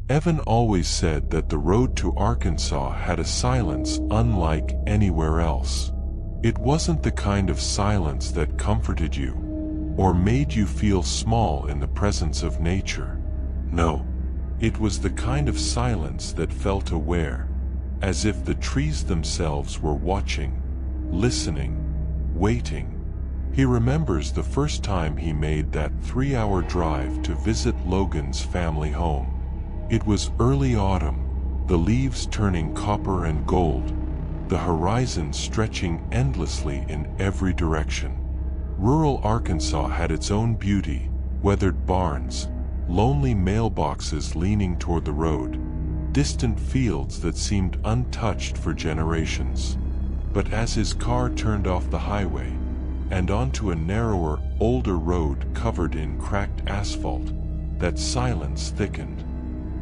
Evan always said that the road to Arkansas had a silence unlike anywhere else. It wasn't the kind of silence that comforted you, or made you feel small in the presence of nature. No, it was the kind of silence that felt aware, as if the trees themselves were watching, listening, waiting. He remembers the first time he made that 3-hour drive to visit Logan's family home. It was early autumn, the leaves turning copper and gold, the horizon stretching endlessly in every direction. Rural Arkansas had its own beauty: weathered barns, lonely mailboxes leaning toward the road, distant fields that seemed untouched for generations. But as his car turned off the highway and onto a narrower, older road covered in cracked asphalt, that silence thickened.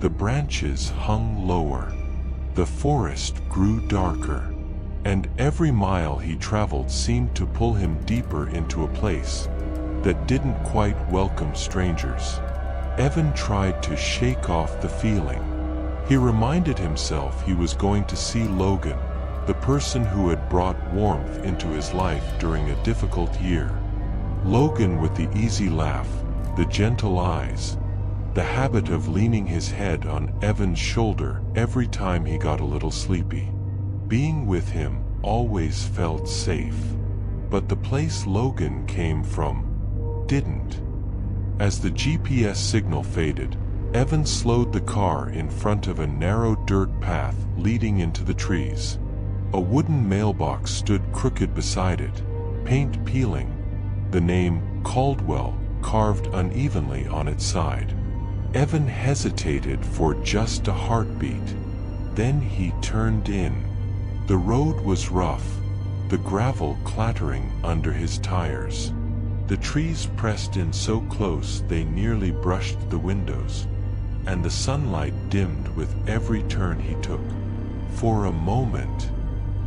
The branches hung lower, the forest grew darker, and every mile he traveled seemed to pull him deeper into a place that didn't quite welcome strangers. Evan tried to shake off the feeling. He reminded himself he was going to see Logan, the person who had brought warmth into his life during a difficult year. Logan with the easy laugh, the gentle eyes, the habit of leaning his head on Evan's shoulder every time he got a little sleepy. Being with him always felt safe. But the place Logan came from didn't. As the GPS signal faded, Evan slowed the car in front of a narrow dirt path leading into the trees. A wooden mailbox stood crooked beside it, paint peeling, the name Caldwell carved unevenly on its side. Evan hesitated for just a heartbeat. Then he turned in. The road was rough, the gravel clattering under his tires. The trees pressed in so close they nearly brushed the windows, and the sunlight dimmed with every turn he took. For a moment,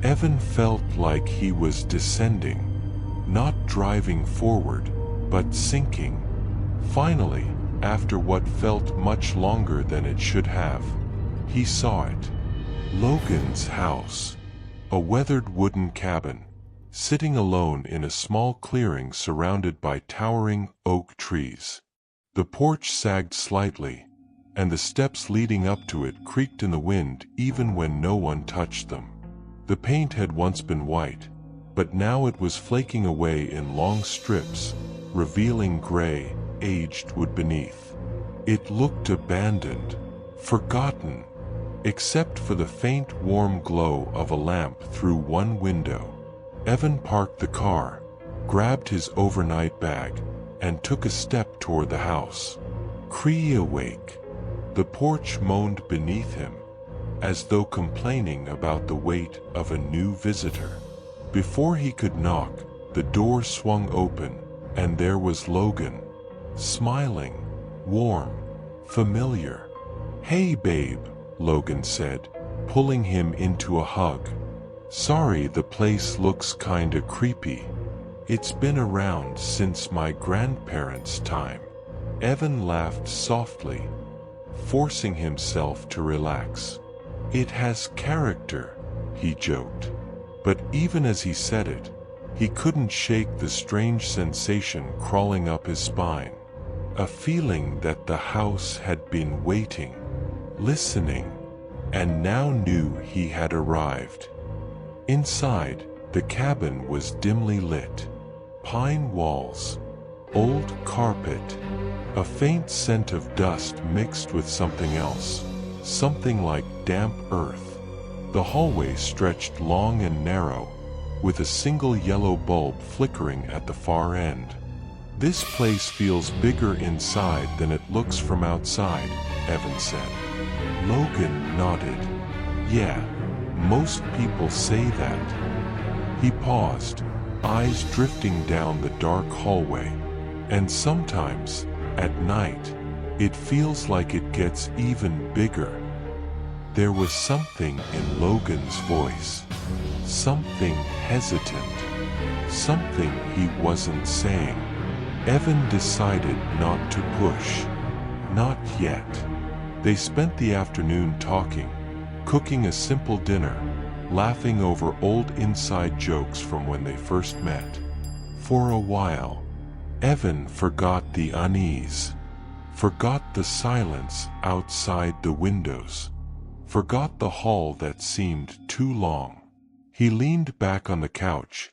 Evan felt like he was descending, not driving forward, but sinking. Finally, after what felt much longer than it should have, he saw it. Logan's house. A weathered wooden cabin, sitting alone in a small clearing surrounded by towering oak trees. The porch sagged slightly, and the steps leading up to it creaked in the wind even when no one touched them. The paint had once been white, but now it was flaking away in long strips, revealing gray, aged wood beneath. It looked abandoned, forgotten, except for the faint warm glow of a lamp through one window. Evan parked the car, grabbed his overnight bag, and took a step toward the house. Cree awake. The porch moaned beneath him, as though complaining about the weight of a new visitor. Before he could knock, the door swung open, and there was Logan, smiling, warm, familiar. "Hey babe," Logan said, pulling him into a hug. "Sorry, the place looks kinda creepy. It's been around since my grandparents' time." Evan laughed softly, forcing himself to relax. "It has character," he joked. But even as he said it, he couldn't shake the strange sensation crawling up his spine. A feeling that the house had been waiting, listening, and now knew he had arrived. Inside, the cabin was dimly lit. Pine walls, old carpet, a faint scent of dust mixed with something else, something like damp earth. The hallway stretched long and narrow, with a single yellow bulb flickering at the far end. "This place feels bigger inside than it looks from outside," Evan said. Logan nodded. "Yeah, most people say that." He paused, eyes drifting down the dark hallway. "And sometimes, at night, it feels like it gets even bigger." There was something in Logan's voice, something hesitant, something he wasn't saying. Evan decided not to push. Not yet. They spent the afternoon talking, cooking a simple dinner, laughing over old inside jokes from when they first met. For a while, Evan forgot the unease, forgot the silence outside the windows, forgot the hall that seemed too long. He leaned back on the couch,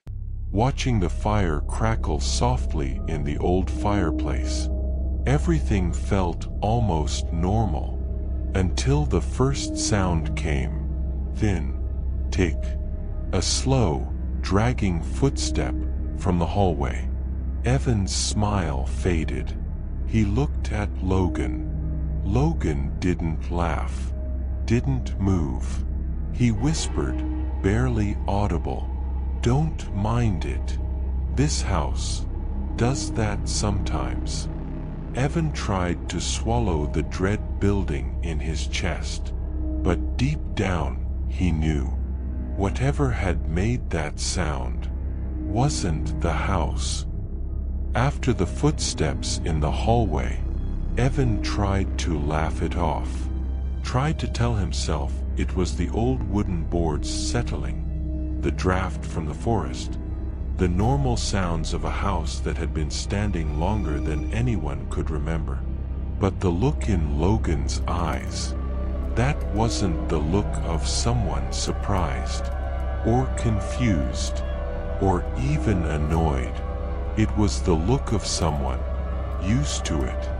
watching the fire crackle softly in the old fireplace. Everything felt almost normal, until the first sound came. Thin, tick, a slow, dragging footstep from the hallway. Evan's smile faded. He looked at Logan. Logan didn't laugh, didn't move. He whispered, barely audible, "Don't mind it. This house does that sometimes." Evan tried to swallow the dread building in his chest, but deep down he knew whatever had made that sound wasn't the house. After the footsteps in the hallway, Evan tried to laugh it off, tried to tell himself it was the old wooden boards settling, the draft from the forest, the normal sounds of a house that had been standing longer than anyone could remember. But the look in Logan's eyes, that wasn't the look of someone surprised, or confused, or even annoyed. It was the look of someone used to it,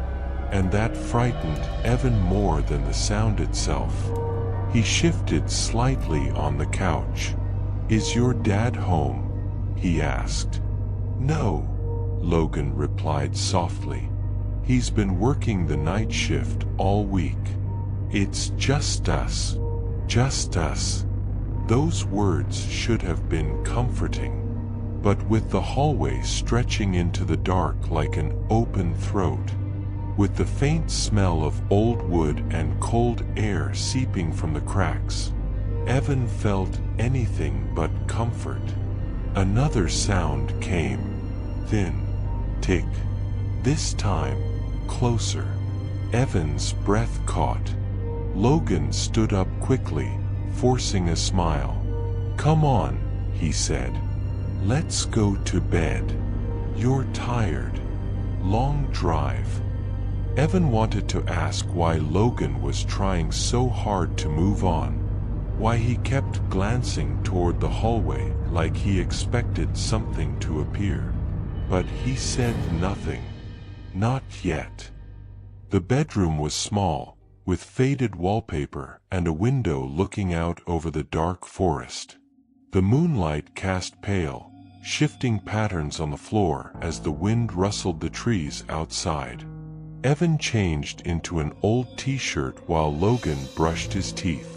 and that frightened Evan more than the sound itself. He shifted slightly on the couch. "Is your dad home?" he asked. "No," Logan replied softly. "He's been working the night shift all week. It's just us. Just us." Those words should have been comforting. But with the hallway stretching into the dark like an open throat, with the faint smell of old wood and cold air seeping from the cracks, Evan felt anything but comfort. Another sound came. Thin, tick. This time, closer. Evan's breath caught. Logan stood up quickly, forcing a smile. "Come on," he said. "Let's go to bed. You're tired. Long drive." Evan wanted to ask why Logan was trying so hard to move on, why he kept glancing toward the hallway like he expected something to appear. But he said nothing. Not yet. The bedroom was small, with faded wallpaper and a window looking out over the dark forest. The moonlight cast pale, shifting patterns on the floor as the wind rustled the trees outside. Evan changed into an old t-shirt while Logan brushed his teeth.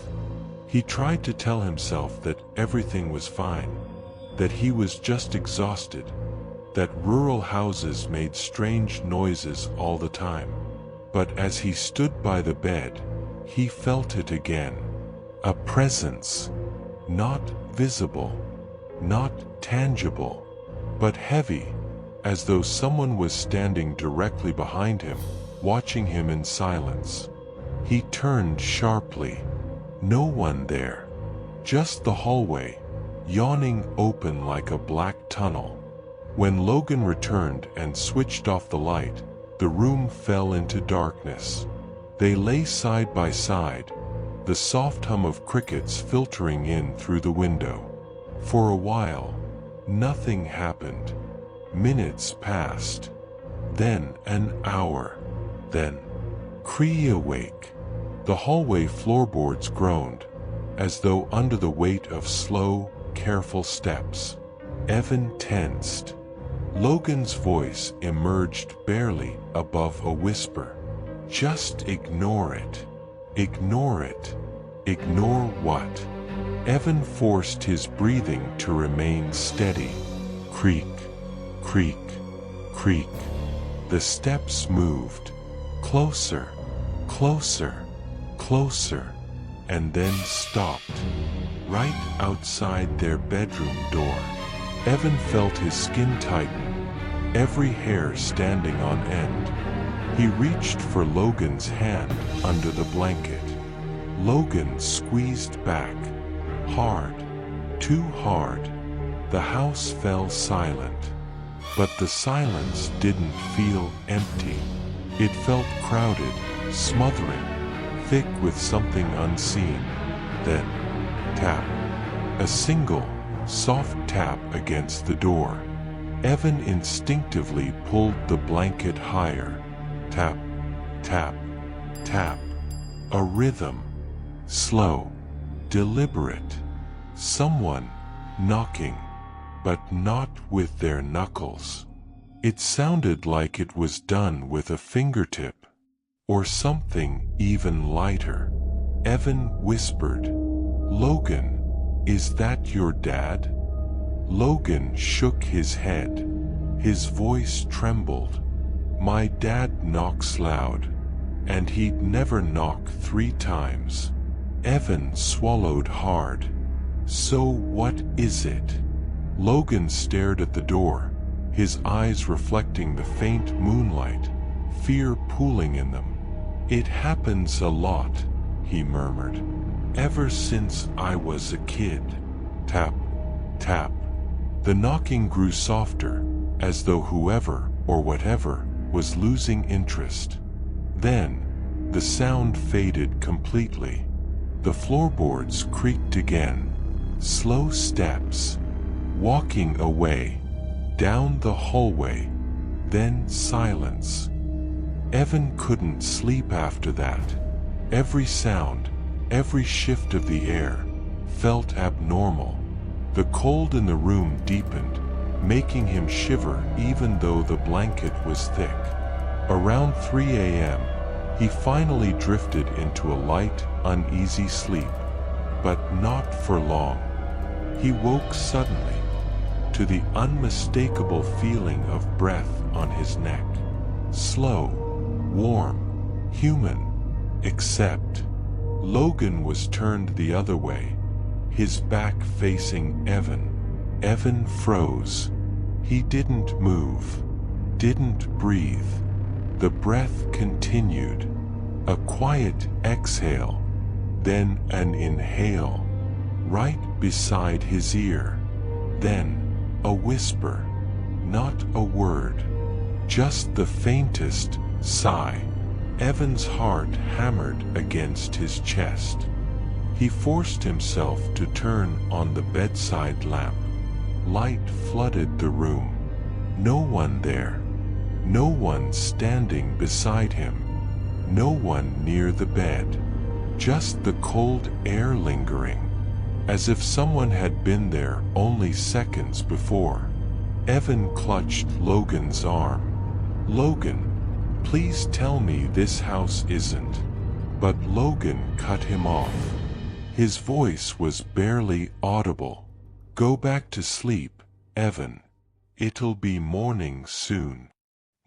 He tried to tell himself that everything was fine, that he was just exhausted, that rural houses made strange noises all the time. But as he stood by the bed, he felt it again. A presence. Not visible, not tangible, but heavy, as though someone was standing directly behind him, watching him in silence. He turned sharply. No one there. Just the hallway, yawning open like a black tunnel. When Logan returned and switched off the light, the room fell into darkness. They lay side by side, the soft hum of crickets filtering in through the window. For a while, nothing happened. Minutes passed. Then an hour. Then, Cree awake. The hallway floorboards groaned, as though under the weight of slow, careful steps. Evan tensed. Logan's voice emerged barely above a whisper. "Just ignore it. Ignore it." Ignore what? Evan forced his breathing to remain steady. Creak, creak, creak. The steps moved. Closer, closer, closer, and then stopped. Right outside their bedroom door. Evan felt his skin tighten, every hair standing on end. He reached for Logan's hand under the blanket. Logan squeezed back. Hard. Too hard. The house fell silent. But the silence didn't feel empty. It felt crowded, smothering, thick with something unseen. Then, tap. A single, soft tap against the door. Evan instinctively pulled the blanket higher. Tap, tap, tap. A rhythm. Slow, deliberate. Someone knocking, but not with their knuckles. It sounded like it was done with a fingertip, or something even lighter. Evan whispered, "Logan, is that your dad?" Logan shook his head. His voice trembled. "My dad knocks loud, and he'd never knock 3 times." Evan swallowed hard. "So what is it?" Logan stared at the door, his eyes reflecting the faint moonlight, fear pooling in them. "It happens a lot," he murmured. "Ever since I was a kid." Tap, tap. The knocking grew softer, as though whoever or whatever was losing interest. Then, the sound faded completely. The floorboards creaked again. Slow steps. Walking away. Down the hallway. Then silence. Evan couldn't sleep after that. Every sound, every shift of the air, felt abnormal. The cold in the room deepened, making him shiver even though the blanket was thick. Around 3 a.m., he finally drifted into a light, uneasy sleep. But not for long. He woke suddenly, to the unmistakable feeling of breath on his neck. Slow, warm, human. Except, Logan was turned the other way, his back facing Evan. Evan froze. He didn't move, didn't breathe. The breath continued. A quiet exhale, then an inhale, right beside his ear. Then, a whisper, not a word, just the faintest sigh. Evan's heart hammered against his chest. He forced himself to turn on the bedside lamp. Light flooded the room. No one there. No one standing beside him. No one near the bed. Just the cold air lingering, as if someone had been there only seconds before. Evan clutched Logan's arm. "Logan, please tell me this house isn't." But Logan cut him off. His voice was barely audible. "Go back to sleep, Evan. It'll be morning soon."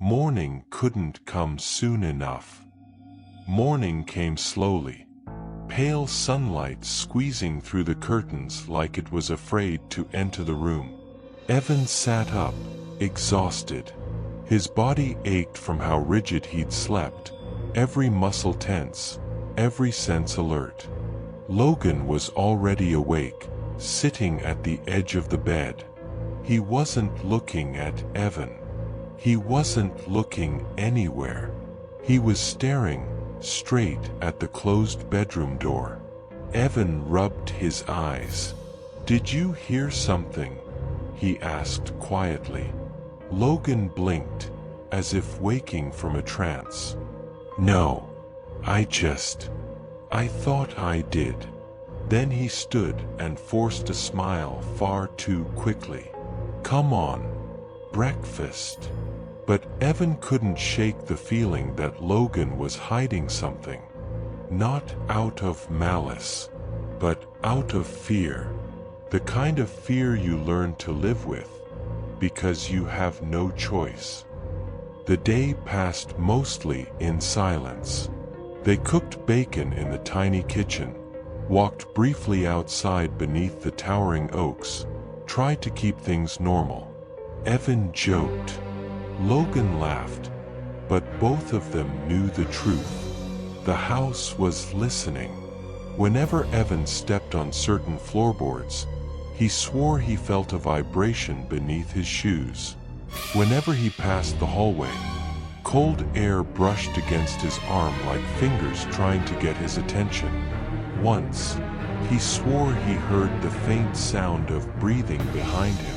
Morning couldn't come soon enough. Morning came slowly. Pale sunlight squeezing through the curtains like it was afraid to enter the room. Evan sat up, exhausted. His body ached from how rigid he'd slept, every muscle tense, every sense alert. Logan was already awake, sitting at the edge of the bed. He wasn't looking at Evan. He wasn't looking anywhere. He was staring straight at the closed bedroom door. Evan rubbed his eyes. "Did you hear something?" he asked quietly. Logan blinked, as if waking from a trance. "No, I thought I did." Then he stood and forced a smile far too quickly. "Come on, breakfast." But Evan couldn't shake the feeling that Logan was hiding something. Not out of malice, but out of fear. The kind of fear you learn to live with, because you have no choice. The day passed mostly in silence. They cooked bacon in the tiny kitchen, walked briefly outside beneath the towering oaks, tried to keep things normal. Evan joked. Logan laughed. but both of them knew the truth. The house was listening. Whenever Evan stepped on certain floorboards, he swore he felt a vibration beneath his shoes. Whenever he passed the hallway, cold air brushed against his arm like fingers trying to get his attention. Once, he swore he heard the faint sound of breathing behind him.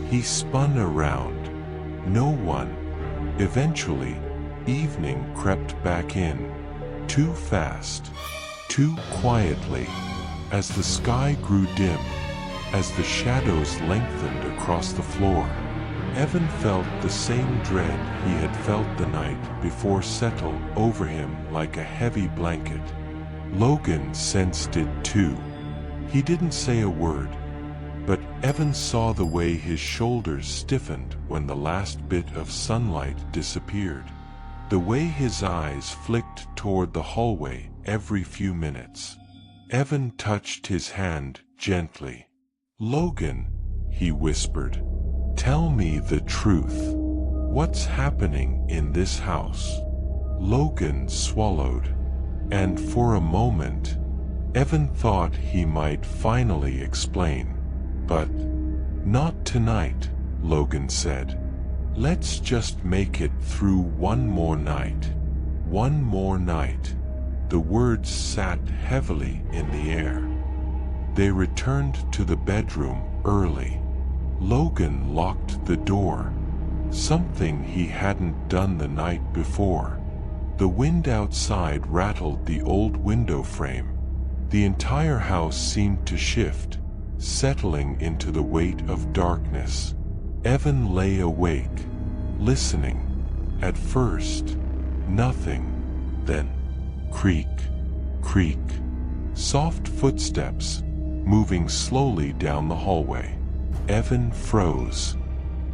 He spun around. No one. Eventually, evening crept back in. Too fast. Too quietly. As the sky grew dim, as the shadows lengthened across the floor, Evan felt the same dread he had felt the night before settle over him like a heavy blanket. Logan sensed it too. He didn't say a word, but Evan saw the way his shoulders stiffened when the last bit of sunlight disappeared. The way his eyes flicked toward the hallway every few minutes. Evan touched his hand gently. "Logan," he whispered, "tell me the truth. What's happening in this house?" Logan swallowed, and for a moment, Evan thought he might finally explain. "But not tonight," Logan said. "Let's just make it through one more night. One more night." The words sat heavily in the air. They returned to the bedroom early. Logan locked the door, something he hadn't done the night before. The wind outside rattled the old window frame. The entire house seemed to shift, settling into the weight of darkness. Evan lay awake, listening. At first, nothing. Then, creak, creak. Soft footsteps, moving slowly down the hallway. Evan froze.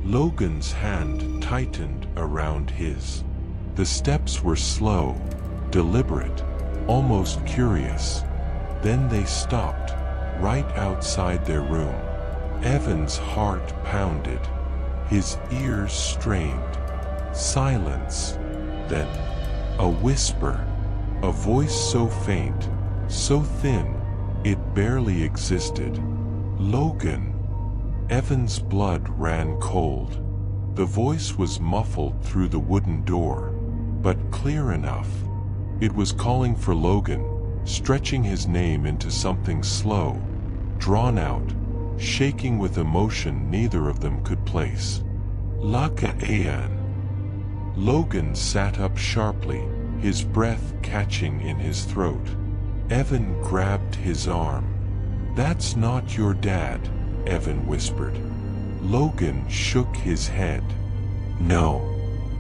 Logan's hand tightened around his. The steps were slow, deliberate, almost curious. Then they stopped, right outside their room. Evan's heart pounded. His ears strained. Silence. Then, a whisper. A voice so faint, so thin, it barely existed. "Logan." Evan's blood ran cold. The voice was muffled through the wooden door, but clear enough. It was calling for Logan, stretching his name into something slow, drawn out, shaking with emotion neither of them could place. "Laka Ayan." Logan sat up sharply, his breath catching in his throat. Evan grabbed his arm. "That's not your dad," Evan whispered. Logan shook his head. "No,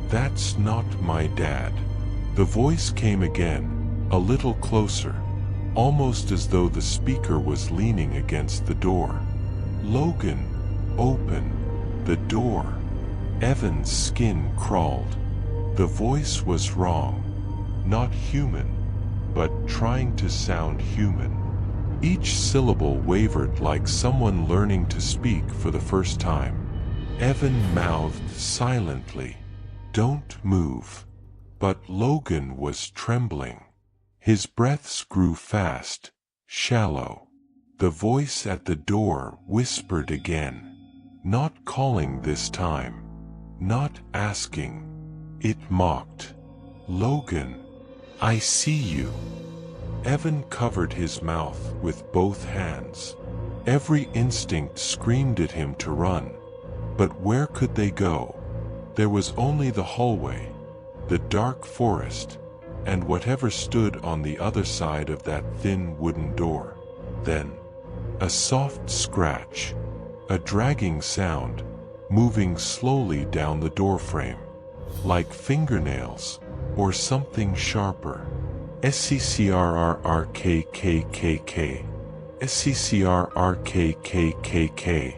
that's not my dad." The voice came again, a little closer, almost as though the speaker was leaning against the door. "Logan, open the door." Evan's skin crawled. The voice was wrong. Not human, but trying to sound human. Each syllable wavered like someone learning to speak for the first time. Evan mouthed silently, "Don't move." But Logan was trembling. His breaths grew fast, shallow. The voice at the door whispered again. Not calling this time. Not asking. It mocked. "Logan, I see you." Evan covered his mouth with both hands. Every instinct screamed at him to run. But where could they go? There was only the hallway, the dark forest, and whatever stood on the other side of that thin wooden door. Then, a soft scratch, a dragging sound, moving slowly down the doorframe, like fingernails, or something sharper. SCCRRKKKK. SCCRRKKKK.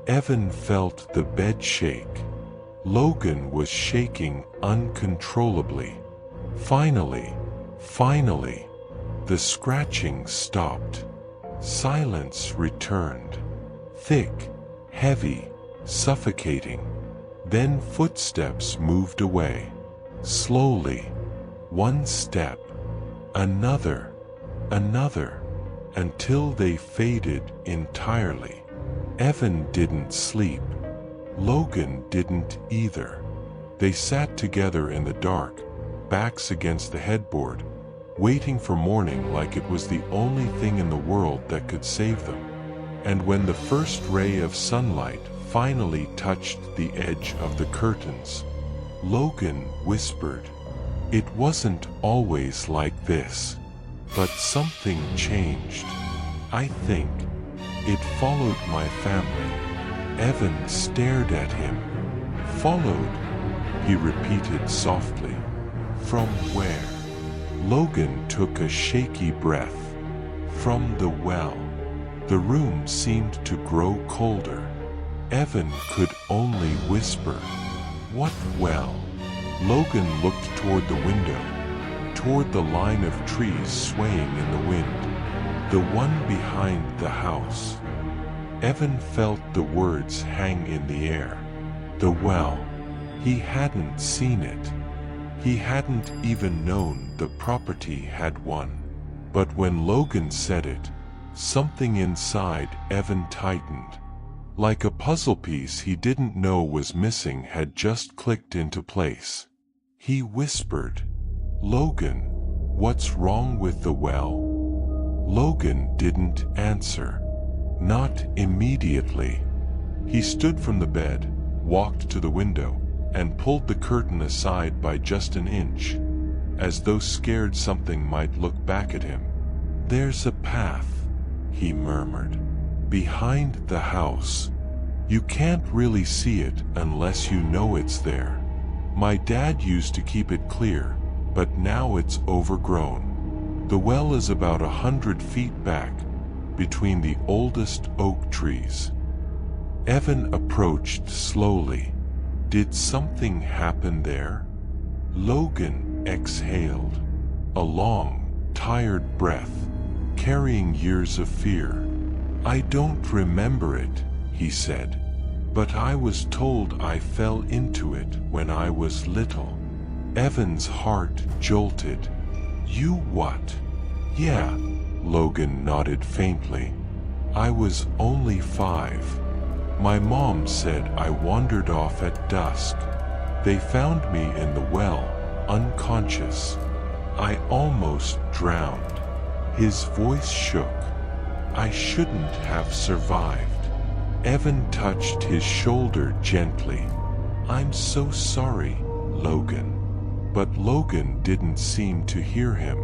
Evan felt the bed shake. Logan was shaking uncontrollably. Finally, the scratching stopped. Silence returned. Thick, heavy, suffocating. Then footsteps moved away. Slowly, one step, another, until they faded entirely. Evan didn't sleep. Logan didn't either. They sat together in the dark, backs against the headboard, waiting for morning like it was the only thing in the world that could save them. And when the first ray of sunlight finally touched the edge of the curtains, Logan whispered, "It wasn't always like this, but something changed. I think it followed my family." Evan stared at him. "Followed?" he repeated softly. "From where?" Logan took a shaky breath. "From the well." The room seemed to grow colder. Evan could only whisper, "What well?" Logan looked toward the window, toward the line of trees swaying in the wind, the one behind the house. Evan felt the words hang in the air. The well. He hadn't seen it. He hadn't even known the property had one. But when Logan said it, something inside Evan tightened. Like a puzzle piece he didn't know was missing had just clicked into place. He whispered, "Logan, what's wrong with the well?" Logan didn't answer. Not immediately. He stood from the bed, walked to the window, and pulled the curtain aside by just an inch, as though scared something might look back at him. "There's a path," he murmured, "behind the house. You can't really see it unless you know it's there. My dad used to keep it clear, but now it's overgrown. The well is about 100 feet back, between the oldest oak trees." Evan approached slowly. Did something happen there? Logan exhaled, a long, tired breath, carrying years of fear. "I don't remember it," he said, "but I was told I fell into it when I was little." Evan's heart jolted. "You what?" "Yeah," Logan nodded faintly. "I was only 5. My mom said I wandered off at dusk. They found me in the well, unconscious. I almost drowned." His voice shook. "I shouldn't have survived." Evan touched his shoulder gently. "I'm so sorry, Logan." But Logan didn't seem to hear him.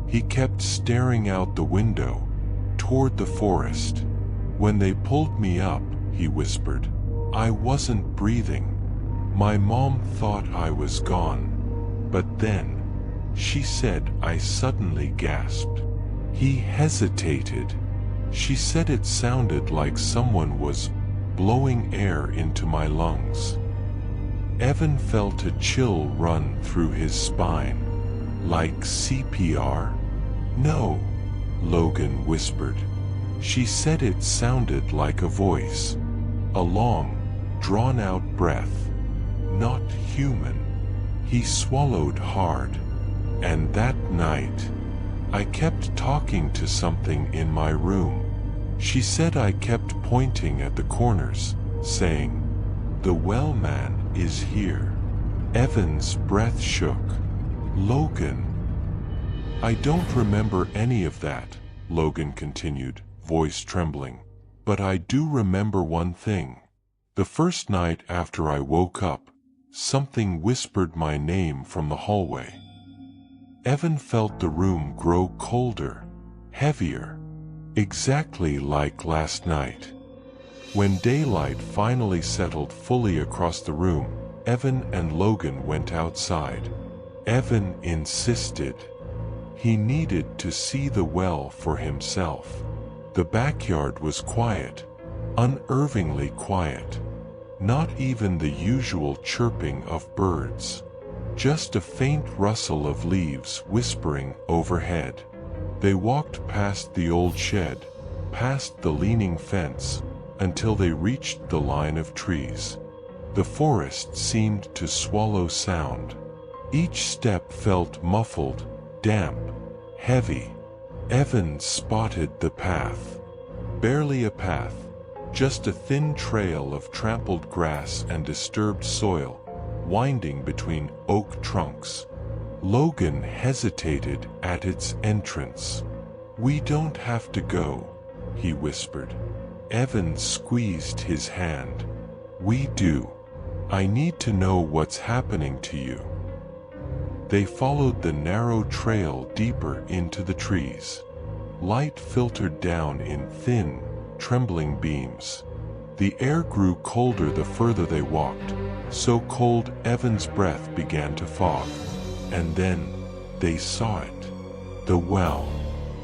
He kept staring out the window, toward the forest. "When they pulled me up," he whispered, "I wasn't breathing. My mom thought I was gone. But then, she said," I suddenly gasped. He hesitated. "She said it sounded like someone was blowing air into my lungs." Evan felt a chill run through his spine. "Like CPR?" "No," Logan whispered. "She said it sounded like a voice. A long, drawn-out breath. Not human." He swallowed hard. "And that night, I kept talking to something in my room. She said I kept pointing at the corners, saying, 'The well man is here.'" Evan's breath shook. "Logan." "I don't remember any of that," Logan continued, voice trembling. "But I do remember one thing. The first night after I woke up, something whispered my name from the hallway." Evan felt the room grow colder, heavier, exactly like last night. When daylight finally settled fully across the room, Evan and Logan went outside. Evan insisted. He needed to see the well for himself. The backyard was quiet, unnervingly quiet. Not even the usual chirping of birds. Just a faint rustle of leaves whispering overhead. They walked past the old shed, past the leaning fence, until they reached the line of trees. The forest seemed to swallow sound. Each step felt muffled, damp, heavy. Evan spotted the path. Barely a path, just a thin trail of trampled grass and disturbed soil, winding between oak trunks. Logan hesitated at its entrance. "We don't have to go," he whispered. Evan squeezed his hand. "We do. I need to know what's happening to you." They followed the narrow trail deeper into the trees. Light filtered down in thin, trembling beams. The air grew colder the further they walked, so cold Evan's breath began to fog. And then they saw it. The well.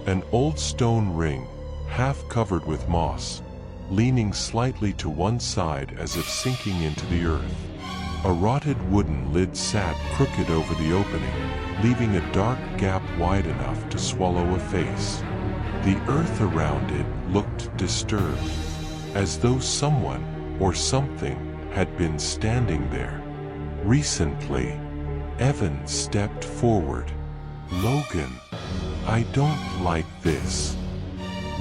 An old stone ring, half covered with moss, leaning slightly to one side as if sinking into the earth. A rotted wooden lid sat crooked over the opening, leaving a dark gap wide enough to swallow a face. The earth around it looked disturbed, as though someone or something had been standing there. Recently, Evan stepped forward. "Logan, I don't like this."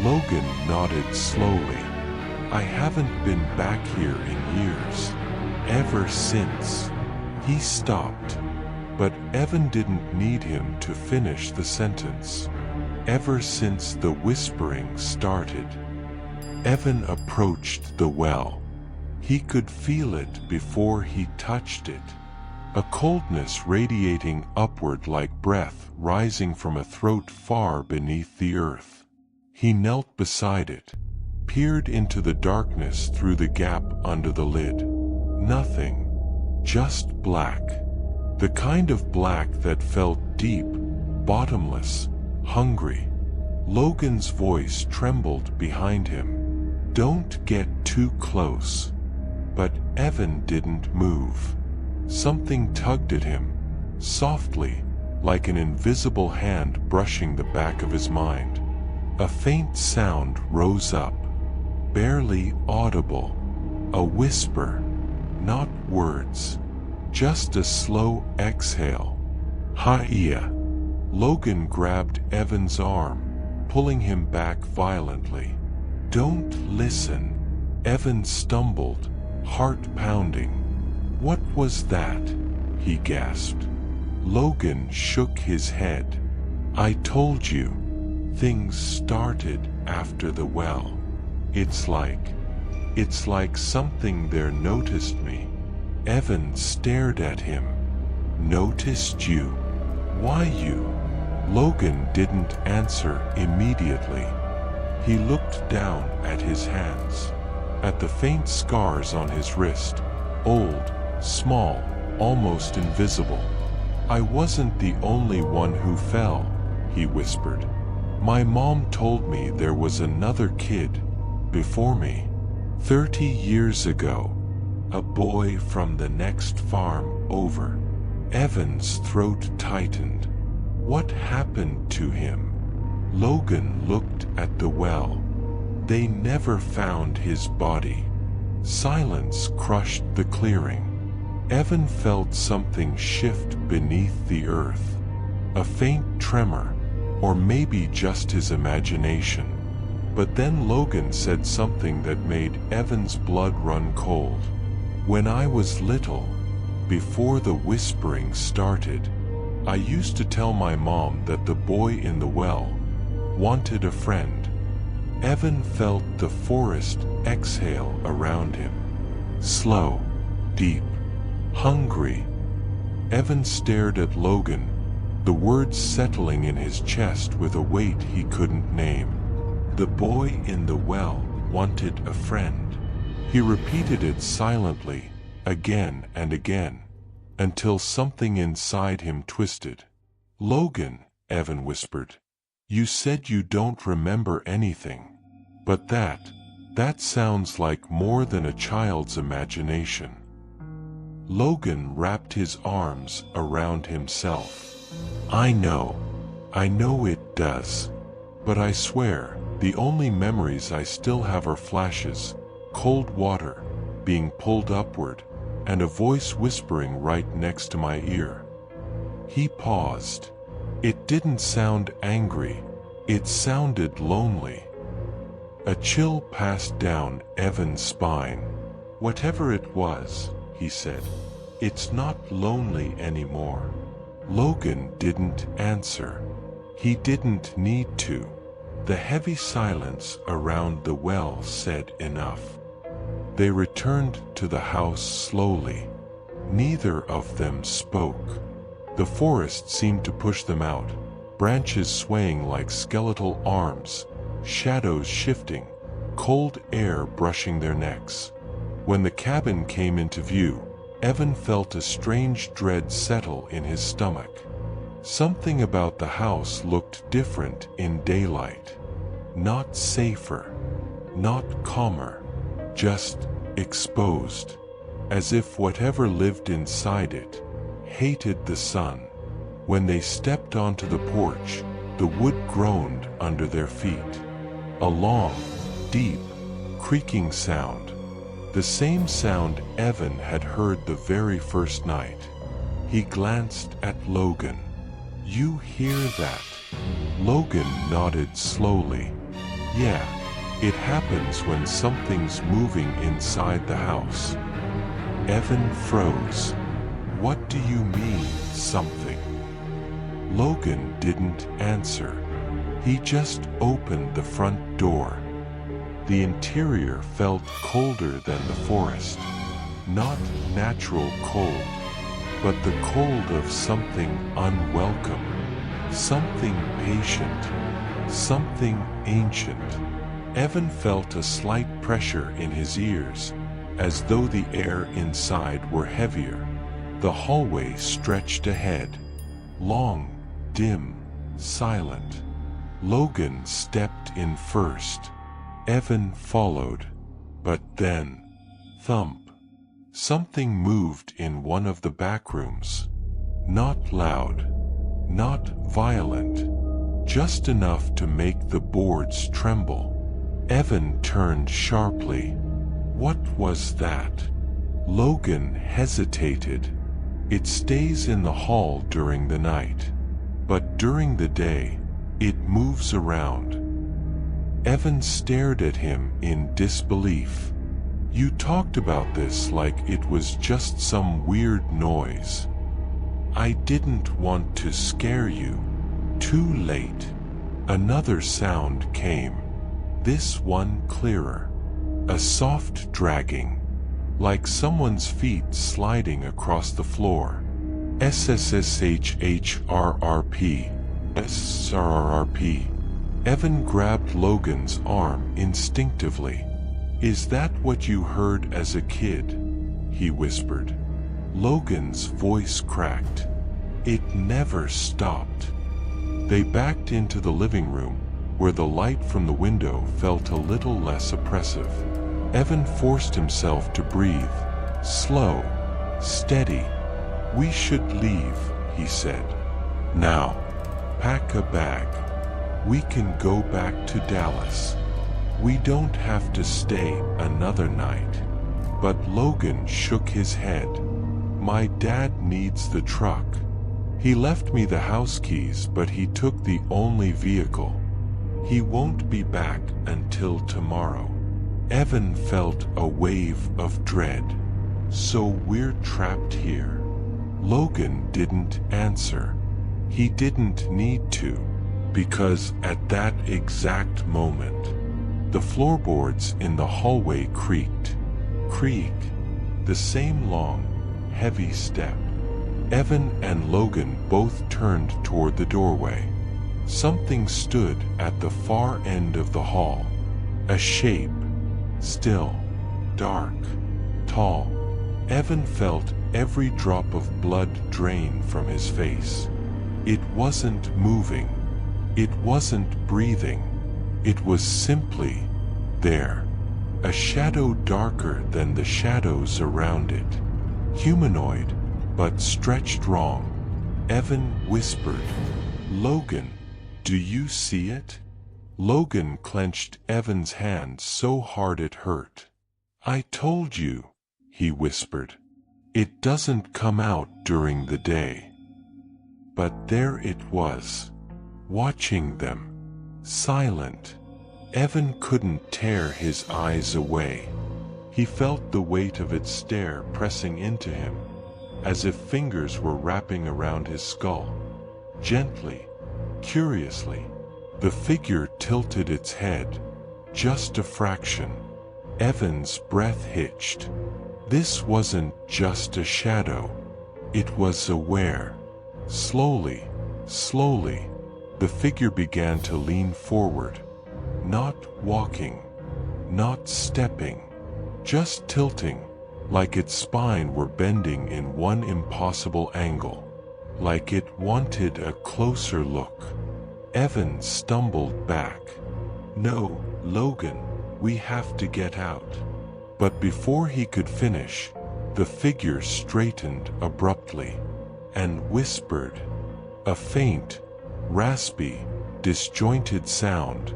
Logan nodded slowly. "I haven't been back here in years. Ever since." He stopped, but Evan didn't need him to finish the sentence. "Ever since the whispering started." Evan approached the well. He could feel it before he touched it. A coldness radiating upward like breath rising from a throat far beneath the earth. He knelt beside it, peered into the darkness through the gap under the lid. Nothing. Just black. The kind of black that felt deep, bottomless, hungry. Logan's voice trembled behind him. "Don't get too close." But Evan didn't move. Something tugged at him, softly, like an invisible hand brushing the back of his mind. A faint sound rose up, barely audible. A whisper, not words, just a slow exhale. "Hi-ya." Logan grabbed Evan's arm, pulling him back violently. "Don't listen." Evan stumbled, heart pounding. "What was that?" he gasped. Logan shook his head. "I told you. Things started after the well. It's like something there noticed me." Evan stared at him. "Noticed you? Why you?" Logan didn't answer immediately. He looked down at his hands, at the faint scars on his wrist, old, small, almost invisible. "I wasn't the only one who fell," he whispered. "My mom told me there was another kid before me. 30 years ago. A boy from the next farm over." Evan's throat tightened. What happened to him? Logan looked at the well. They never found his body. Silence crushed the clearing. Evan felt something shift beneath the earth. A faint tremor, or maybe just his imagination. But then Logan said something that made Evan's blood run cold. "When I was little, before the whispering started, I used to tell my mom that the boy in the well wanted a friend." Evan felt the forest exhale around him. Slow, deep, hungry. Evan stared at Logan, the words settling in his chest with a weight he couldn't name. The boy in the well wanted a friend. He repeated it silently, again and again, until something inside him twisted. "Logan," Evan whispered, "you said you don't remember anything. But that sounds like more than a child's imagination." Logan wrapped his arms around himself. I know it does. But I swear, the only memories I still have are flashes, cold water, being pulled upward, and a voice whispering right next to my ear." He paused. It didn't sound angry. It sounded lonely. A chill passed down Evan's spine. "Whatever it was," he said, "it's not lonely anymore." Logan didn't answer. He didn't need to. The heavy silence around the well said enough. They returned to the house slowly. Neither of them spoke. The forest seemed to push them out, branches swaying like skeletal arms, shadows shifting, cold air brushing their necks. When the cabin came into view, Evan felt a strange dread settle in his stomach. Something about the house looked different in daylight. Not safer, not calmer, just exposed, as if whatever lived inside it hated the sun. When they stepped onto the porch, the wood groaned under their feet. A long, deep, creaking sound. The same sound Evan had heard the very first night. He glanced at Logan. "You hear that?" Logan nodded slowly. "Yeah, it happens when something's moving inside the house." Evan froze. "What do you mean, something?" Logan didn't answer. He just opened the front door. The interior felt colder than the forest. Not natural cold, but the cold of something unwelcome, something patient, something ancient. Evan felt a slight pressure in his ears, as though the air inside were heavier. The hallway stretched ahead, long, dim, silent. Logan stepped in first. Evan followed. But then, thump. Something moved in one of the back rooms. Not loud, not violent, just enough to make the boards tremble. Evan turned sharply. What was that? Logan hesitated. It stays in the hall during the night, but during the day, it moves around. Evan stared at him in disbelief. "You talked about this like it was just some weird noise." "I didn't want to scare you." Too late. Another sound came. This one clearer. A soft dragging, like someone's feet sliding across the floor. SSSHHRRP. SRRRP. Evan grabbed Logan's arm instinctively. "Is that what you heard as a kid?" he whispered. Logan's voice cracked. It never stopped. They backed into the living room, where the light from the window felt a little less oppressive. Evan forced himself to breathe. Slow, steady. "We should leave," he said. "Now. Pack a bag. We can go back to Dallas. We don't have to stay another night." But Logan shook his head. "My dad needs the truck. He left me the house keys, but he took the only vehicle. He won't be back until tomorrow." Evan felt a wave of dread. "So we're trapped here?" Logan didn't answer. He didn't need to, because at that exact moment, the floorboards in the hallway creaked. Creak. The same long, heavy step. Evan and Logan both turned toward the doorway. Something stood at the far end of the hall. A shape. Still. Dark. Tall. Evan felt every drop of blood drain from his face. It wasn't moving. It wasn't breathing. It was simply there. A shadow darker than the shadows around it. Humanoid, but stretched wrong. Evan whispered, "Logan, do you see it?" Logan clenched Evan's hand so hard it hurt. "I told you," he whispered. "It doesn't come out during the day." But there it was, watching them, silent. Evan couldn't tear his eyes away. He felt the weight of its stare pressing into him, as if fingers were wrapping around his skull. Gently, curiously, the figure tilted its head, just a fraction. Evan's breath hitched. This wasn't just a shadow. It was aware. Slowly, slowly, the figure began to lean forward. Not walking, not stepping, just tilting, like its spine were bending in one impossible angle, like it wanted a closer look. Evan stumbled back. "No, Logan, we have to get out." But before he could finish, the figure straightened abruptly and whispered, a faint, raspy, disjointed sound.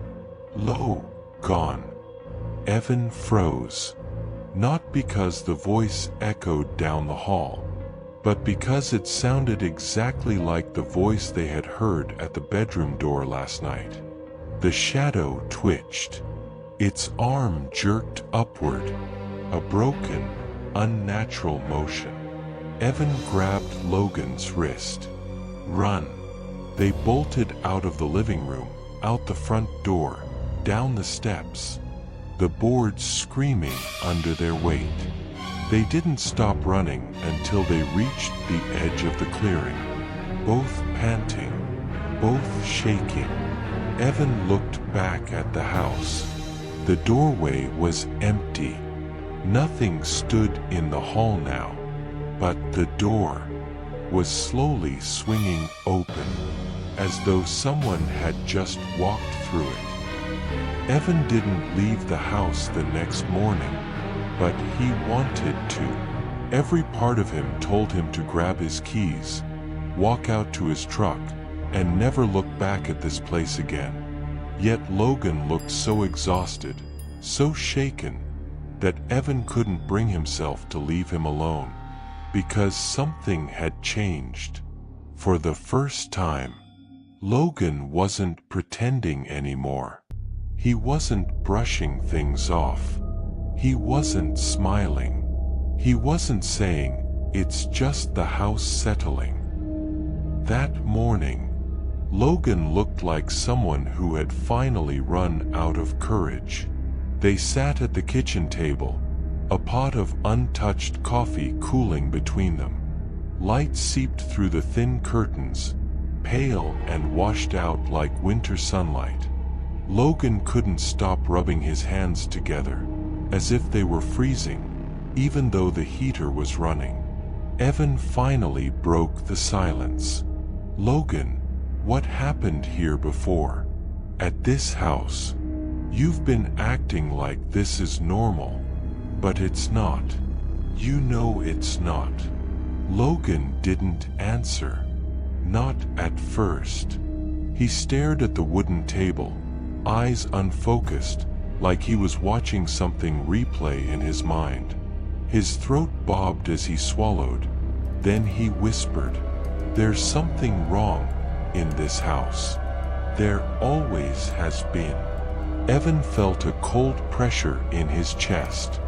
"Low, gone." Evan froze. Not because the voice echoed down the hall, but because it sounded exactly like the voice they had heard at the bedroom door last night. The shadow twitched. Its arm jerked upward, a broken, unnatural motion. Evan grabbed Logan's wrist. "Run." They bolted out of the living room, out the front door, down the steps, the boards screaming under their weight. They didn't stop running until they reached the edge of the clearing, both panting, both shaking. Evan looked back at the house. The doorway was empty. Nothing stood in the hall now, but the door was slowly swinging open, as though someone had just walked through it. Evan didn't leave the house the next morning, but he wanted to. Every part of him told him to grab his keys, walk out to his truck, and never look back at this place again. Yet Logan looked so exhausted, so shaken, that Evan couldn't bring himself to leave him alone, because something had changed. For the first time, Logan wasn't pretending anymore. He wasn't brushing things off. He wasn't smiling. He wasn't saying, "It's just the house settling." That morning, Logan looked like someone who had finally run out of courage. They sat at the kitchen table, a pot of untouched coffee cooling between them. Light seeped through the thin curtains, pale and washed out like winter sunlight. Logan couldn't stop rubbing his hands together, as if they were freezing, even though the heater was running. Evan finally broke the silence. "Logan, what happened here before? At this house? You've been acting like this is normal, but it's not. You know it's not." Logan didn't answer. Not at first. He stared at the wooden table, eyes unfocused, like he was watching something replay in his mind. His throat bobbed as he swallowed. Then he whispered, "There's something wrong in this house. There always has been." Evan felt a cold pressure in his chest.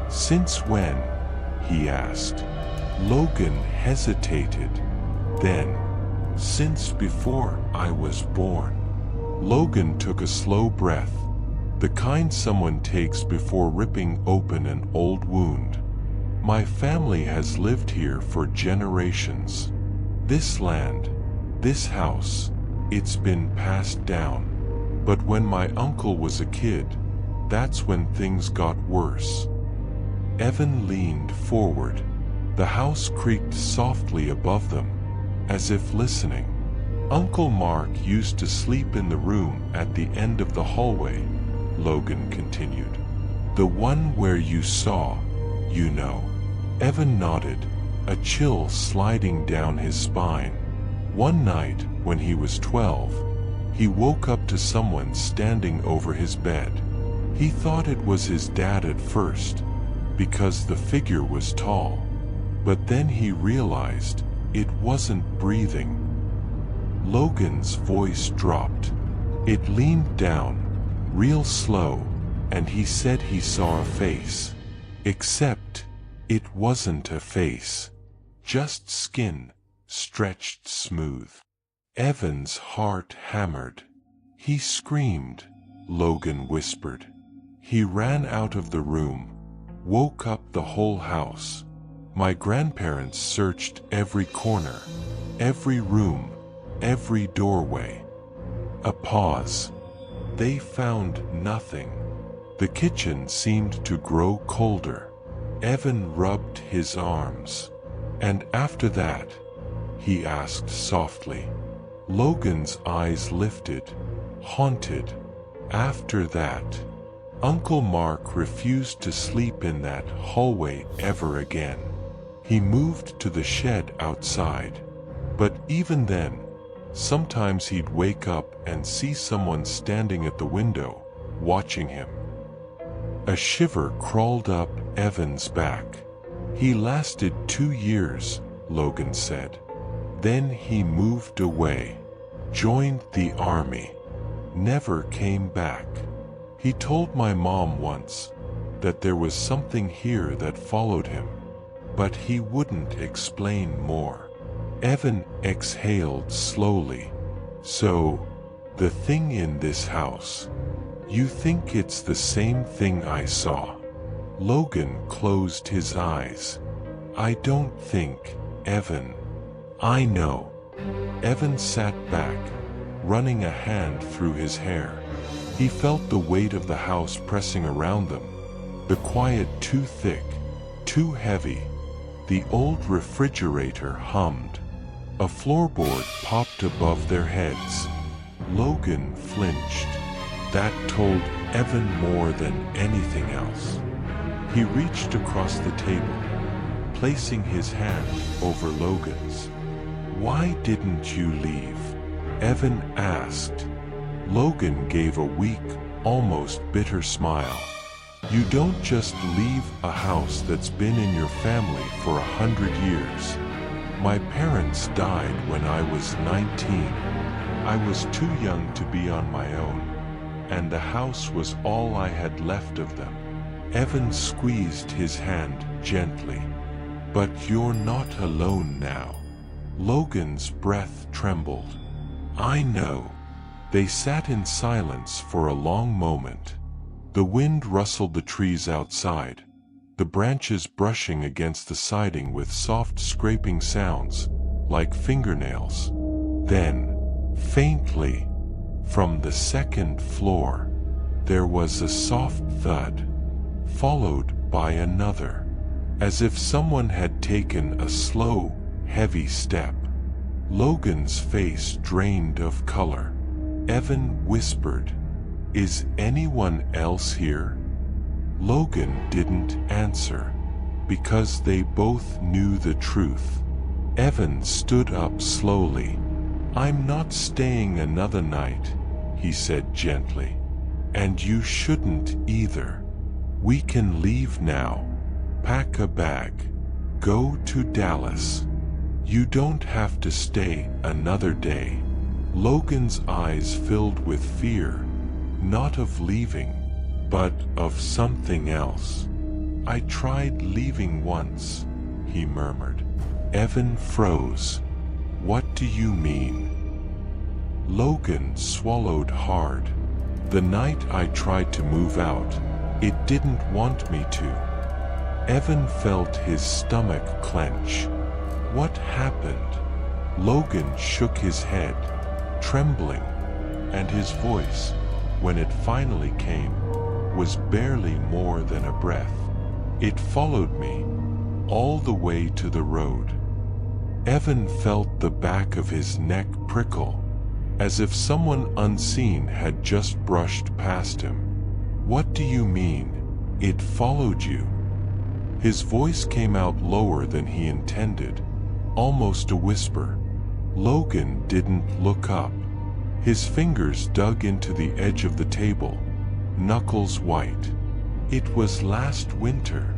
"Since when?" he asked. Logan hesitated. Then, "Since before I was born." Logan took a slow breath, the kind someone takes before ripping open an old wound. "My family has lived here for generations. This land, this house, it's been passed down. But when my uncle was a kid, that's when things got worse." Evan leaned forward. The house creaked softly above them, as if listening. "Uncle Mark used to sleep in the room at the end of the hallway," Logan continued. "The one where you saw, you know." Evan nodded, a chill sliding down his spine. One night, when he was 12, he woke up to someone standing over his bed. He thought it was his dad at first, because the figure was tall. But then he realized it wasn't breathing. Logan's voice dropped. It leaned down, real slow, and he said he saw a face. Except, it wasn't a face. Just skin, stretched smooth. Evan's heart hammered. He screamed, Logan whispered. He ran out of the room, woke up the whole house. My grandparents searched every corner, every room, every doorway. A pause. They found nothing. The kitchen seemed to grow colder. Evan rubbed his arms. And after that, he asked softly. Logan's eyes lifted, haunted. After that, Uncle Mark refused to sleep in that hallway ever again. He moved to the shed outside. But even then, sometimes he'd wake up and see someone standing at the window, watching him. A shiver crawled up Evan's back. He lasted 2 years, Logan said. Then he moved away, joined the army, never came back. He told my mom once that there was something here that followed him, but he wouldn't explain more. Evan exhaled slowly. So, the thing in this house, you think it's the same thing I saw? Logan closed his eyes. I don't think, Evan. I know. Evan sat back, running a hand through his hair. He felt the weight of the house pressing around them. The quiet too thick, too heavy. The old refrigerator hummed. A floorboard popped above their heads. Logan flinched. That told Evan more than anything else. He reached across the table, placing his hand over Logan's. Why didn't you leave? Evan asked. Logan gave a weak, almost bitter smile. You don't just leave a house that's been in your family for 100 years. My parents died when I was 19. I was too young to be on my own, and the house was all I had left of them. Evan squeezed his hand gently. But you're not alone now. Logan's breath trembled. I know. They sat in silence for a long moment. The wind rustled the trees outside, the branches brushing against the siding with soft scraping sounds, like fingernails. Then, faintly, from the second floor, there was a soft thud, followed by another, as if someone had taken a slow, heavy step. Logan's face drained of color. Evan whispered, "Is anyone else here?" Logan didn't answer, because they both knew the truth. Evan stood up slowly. "I'm not staying another night," he said gently. "And you shouldn't either. We can leave now. Pack a bag. Go to Dallas. You don't have to stay another day." Logan's eyes filled with fear, not of leaving, but of something else. "I tried leaving once," he murmured. Evan froze. "What do you mean?" Logan swallowed hard. "The night I tried to move out, it didn't want me to." Evan felt his stomach clench. What happened? Logan shook his head, trembling, and his voice, when it finally came, was barely more than a breath. "It followed me, all the way to the road." Evan felt the back of his neck prickle, as if someone unseen had just brushed past him. "What do you mean, it followed you?" His voice came out lower than he intended, almost a whisper. Logan didn't look up. His fingers dug into the edge of the table, knuckles white. "It was last winter,"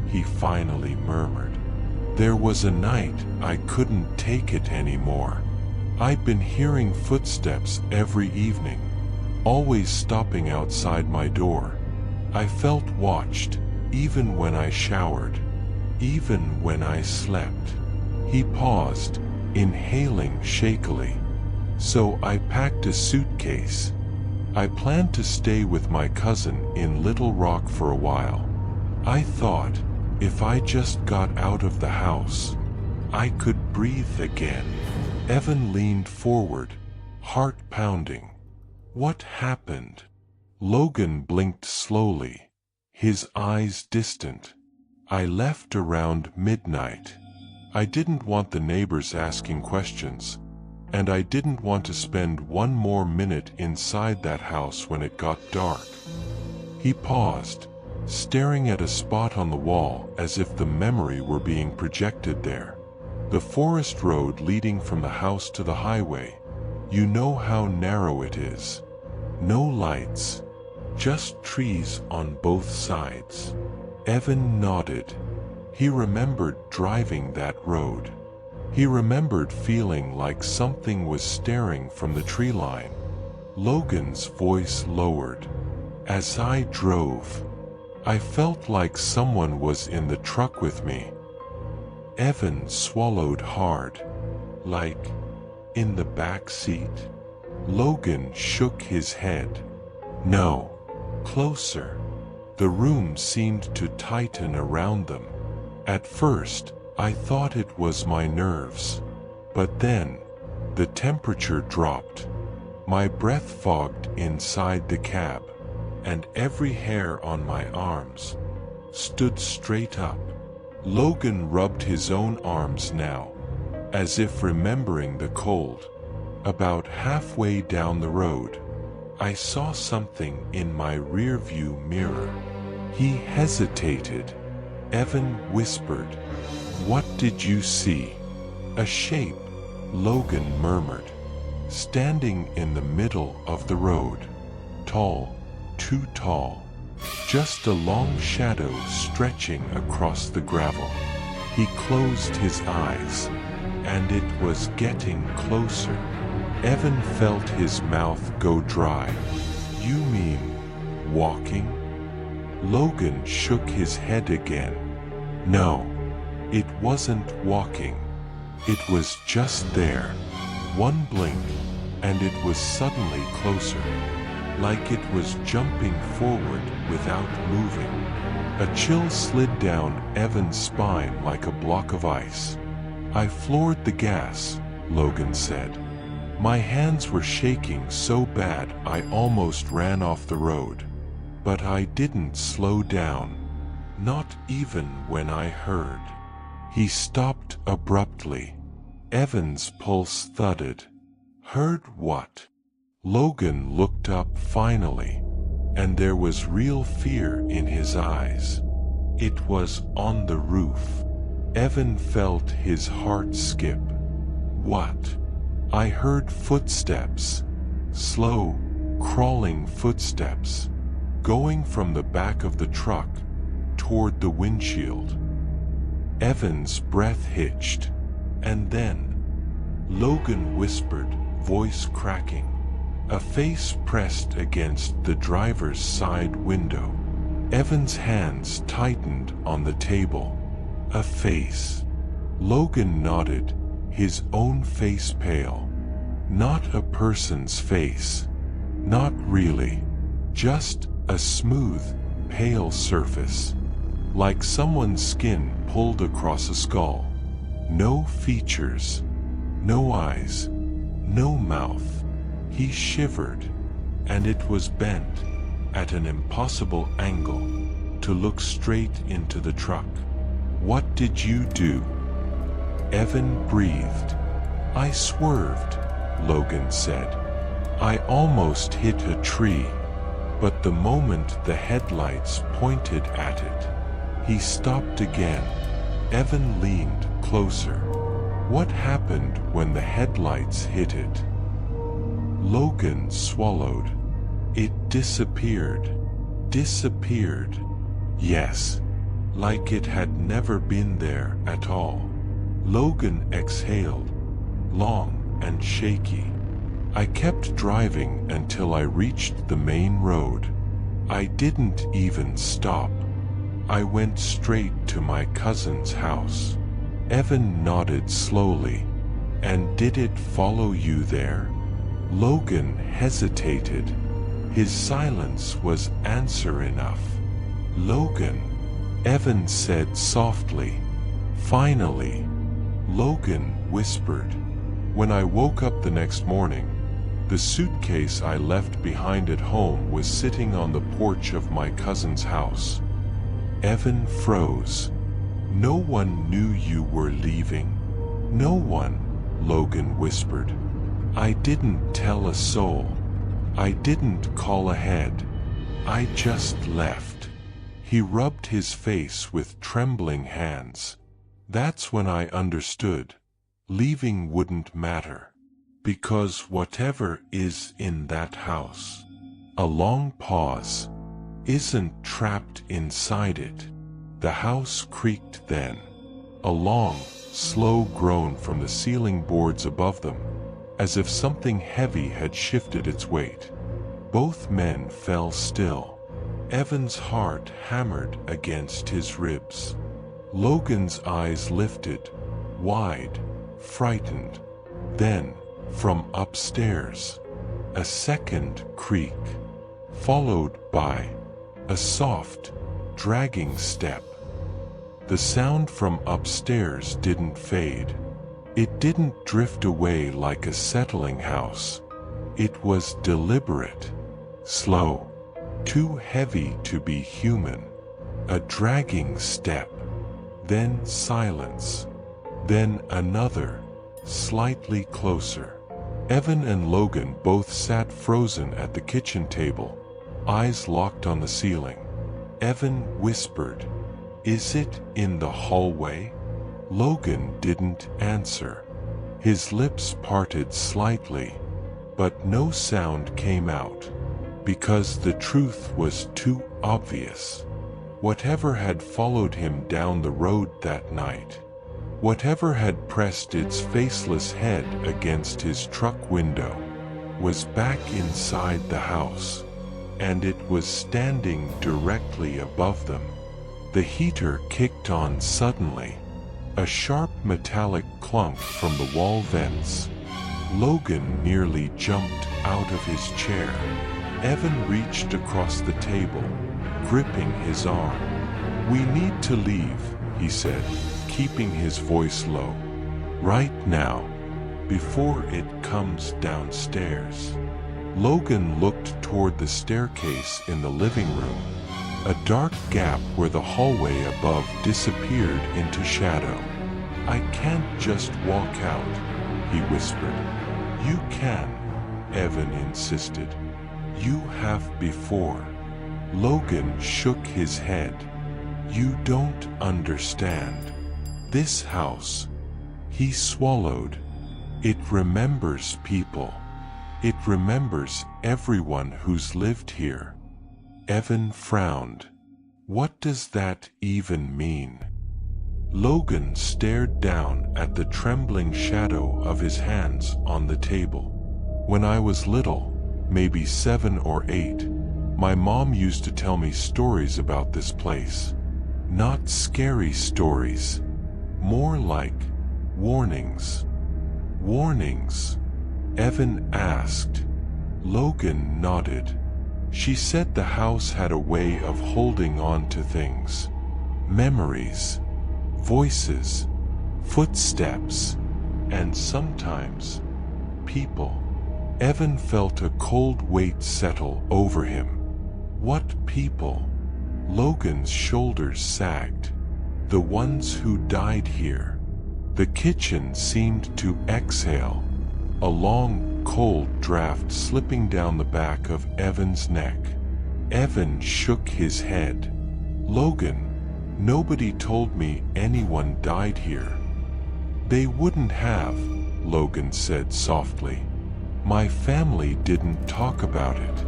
he finally murmured. "There was a night I couldn't take it anymore. I'd been hearing footsteps every evening, always stopping outside my door. I felt watched, even when I showered, even when I slept. He paused, inhaling shakily. So I packed a suitcase. I planned to stay with my cousin in Little Rock for a while. I thought, if I just got out of the house, I could breathe again. Evan leaned forward, heart pounding. What happened? Logan blinked slowly, his eyes distant. I left around midnight. I didn't want the neighbors asking questions, and I didn't want to spend one more minute inside that house when it got dark. He paused, staring at a spot on the wall as if the memory were being projected there. The forest road leading from the house to the highway. You know how narrow it is. No lights, just trees on both sides. Evan nodded. He remembered driving that road. He remembered feeling like something was staring from the tree line. Logan's voice lowered. As I drove, I felt like someone was in the truck with me. Evan swallowed hard. Like, in the back seat? Logan shook his head. No. Closer. The room seemed to tighten around them. At first, I thought it was my nerves. But then, the temperature dropped. My breath fogged inside the cab, and every hair on my arms stood straight up. Logan rubbed his own arms now, as if remembering the cold. About halfway down the road, I saw something in my rearview mirror. He hesitated. Evan whispered, "What did you see?" "A shape," Logan murmured, "standing in the middle of the road. Tall, too tall. Just a long shadow stretching across the gravel." He closed his eyes, and it was getting closer. Evan felt his mouth go dry. "You mean walking?" Logan shook his head again. "No, it wasn't walking. It was just there. One blink, and it was suddenly closer. Like it was jumping forward without moving." A chill slid down Evan's spine like a block of ice. "I floored the gas," Logan said. "My hands were shaking so bad I almost ran off the road. But I didn't slow down. Not even when I heard." He stopped abruptly. Evan's pulse thudded. "Heard what?" Logan looked up finally, and there was real fear in his eyes. It was on the roof. Evan felt his heart skip. "What?" "I heard footsteps. Slow, crawling footsteps. Going from the back of the truck toward the windshield." Evan's breath hitched. And then, Logan whispered, voice cracking. A face pressed against the driver's side window. Evan's hands tightened on the table. A face. Logan nodded, his own face pale. Not a person's face. Not really. Just a smooth, pale surface. Like someone's skin pulled across a skull. No features. No eyes. No mouth. He shivered, and it was bent, at an impossible angle, to look straight into the truck. "What did you do?" Evan breathed. "I swerved," Logan said. "I almost hit a tree. But the moment the headlights pointed at it, he stopped again." Evan leaned closer. "What happened when the headlights hit it?" Logan swallowed. "It disappeared." "Disappeared?" "Yes. Like it had never been there at all." Logan exhaled. "Long, and shaky. I kept driving until I reached the main road. I didn't even stop. I went straight to my cousin's house. Evan nodded slowly. And did it follow you there? Logan hesitated. His silence was answer enough. Logan, Evan said softly. Finally, Logan whispered. When I woke up the next morning, the suitcase I left behind at home was sitting on the porch of my cousin's house. Evan froze. No one knew you were leaving. No one, Logan whispered. I didn't tell a soul. I didn't call ahead. I just left. He rubbed his face with trembling hands. That's when I understood. Leaving wouldn't matter. Because whatever is in that house, a long pause, isn't trapped inside it. The house creaked then. A long, slow groan from the ceiling boards above them, as if something heavy had shifted its weight. Both men fell still. Evan's heart hammered against his ribs. Logan's eyes lifted, wide, frightened. Then, from upstairs, a second creak, followed by a soft, dragging step. The sound from upstairs didn't fade. It didn't drift away like a settling house. It was deliberate, slow, too heavy to be human. A dragging step, then silence, then another, slightly closer. Evan and Logan both sat frozen at the kitchen table, eyes locked on the ceiling. Evan whispered, "Is it in the hallway?" Logan didn't answer. His lips parted slightly, but no sound came out, because the truth was too obvious. Whatever had followed him down the road that night, whatever had pressed its faceless head against his truck window, was back inside the house, and it was standing directly above them. The heater kicked on suddenly, a sharp metallic clunk from the wall vents. Logan nearly jumped out of his chair. Evan reached across the table, gripping his arm. "We need to leave," he said, keeping his voice low. "Right now, before it comes downstairs." Logan looked toward the staircase in the living room, a dark gap where the hallway above disappeared into shadow. "I can't just walk out," he whispered. "You can," Evan insisted. "You have before." Logan shook his head. "You don't understand. This house," he swallowed, "it remembers people. It remembers everyone who's lived here." Evan frowned. "What does that even mean?" Logan stared down at the trembling shadow of his hands on the table. "When I was little, maybe 7 or 8, my mom used to tell me stories about this place. Not scary stories, more like warnings." "Warnings?" Evan asked. Logan nodded. "She said the house had a way of holding on to things. Memories, voices, footsteps, and sometimes people." Evan felt a cold weight settle over him. "What people?" Logan's shoulders sagged. "The ones who died here." The kitchen seemed to exhale, a long, cold draft slipping down the back of Evan's neck. Evan shook his head. "Logan, nobody told me anyone died here." "They wouldn't have," Logan said softly. "My family didn't talk about it.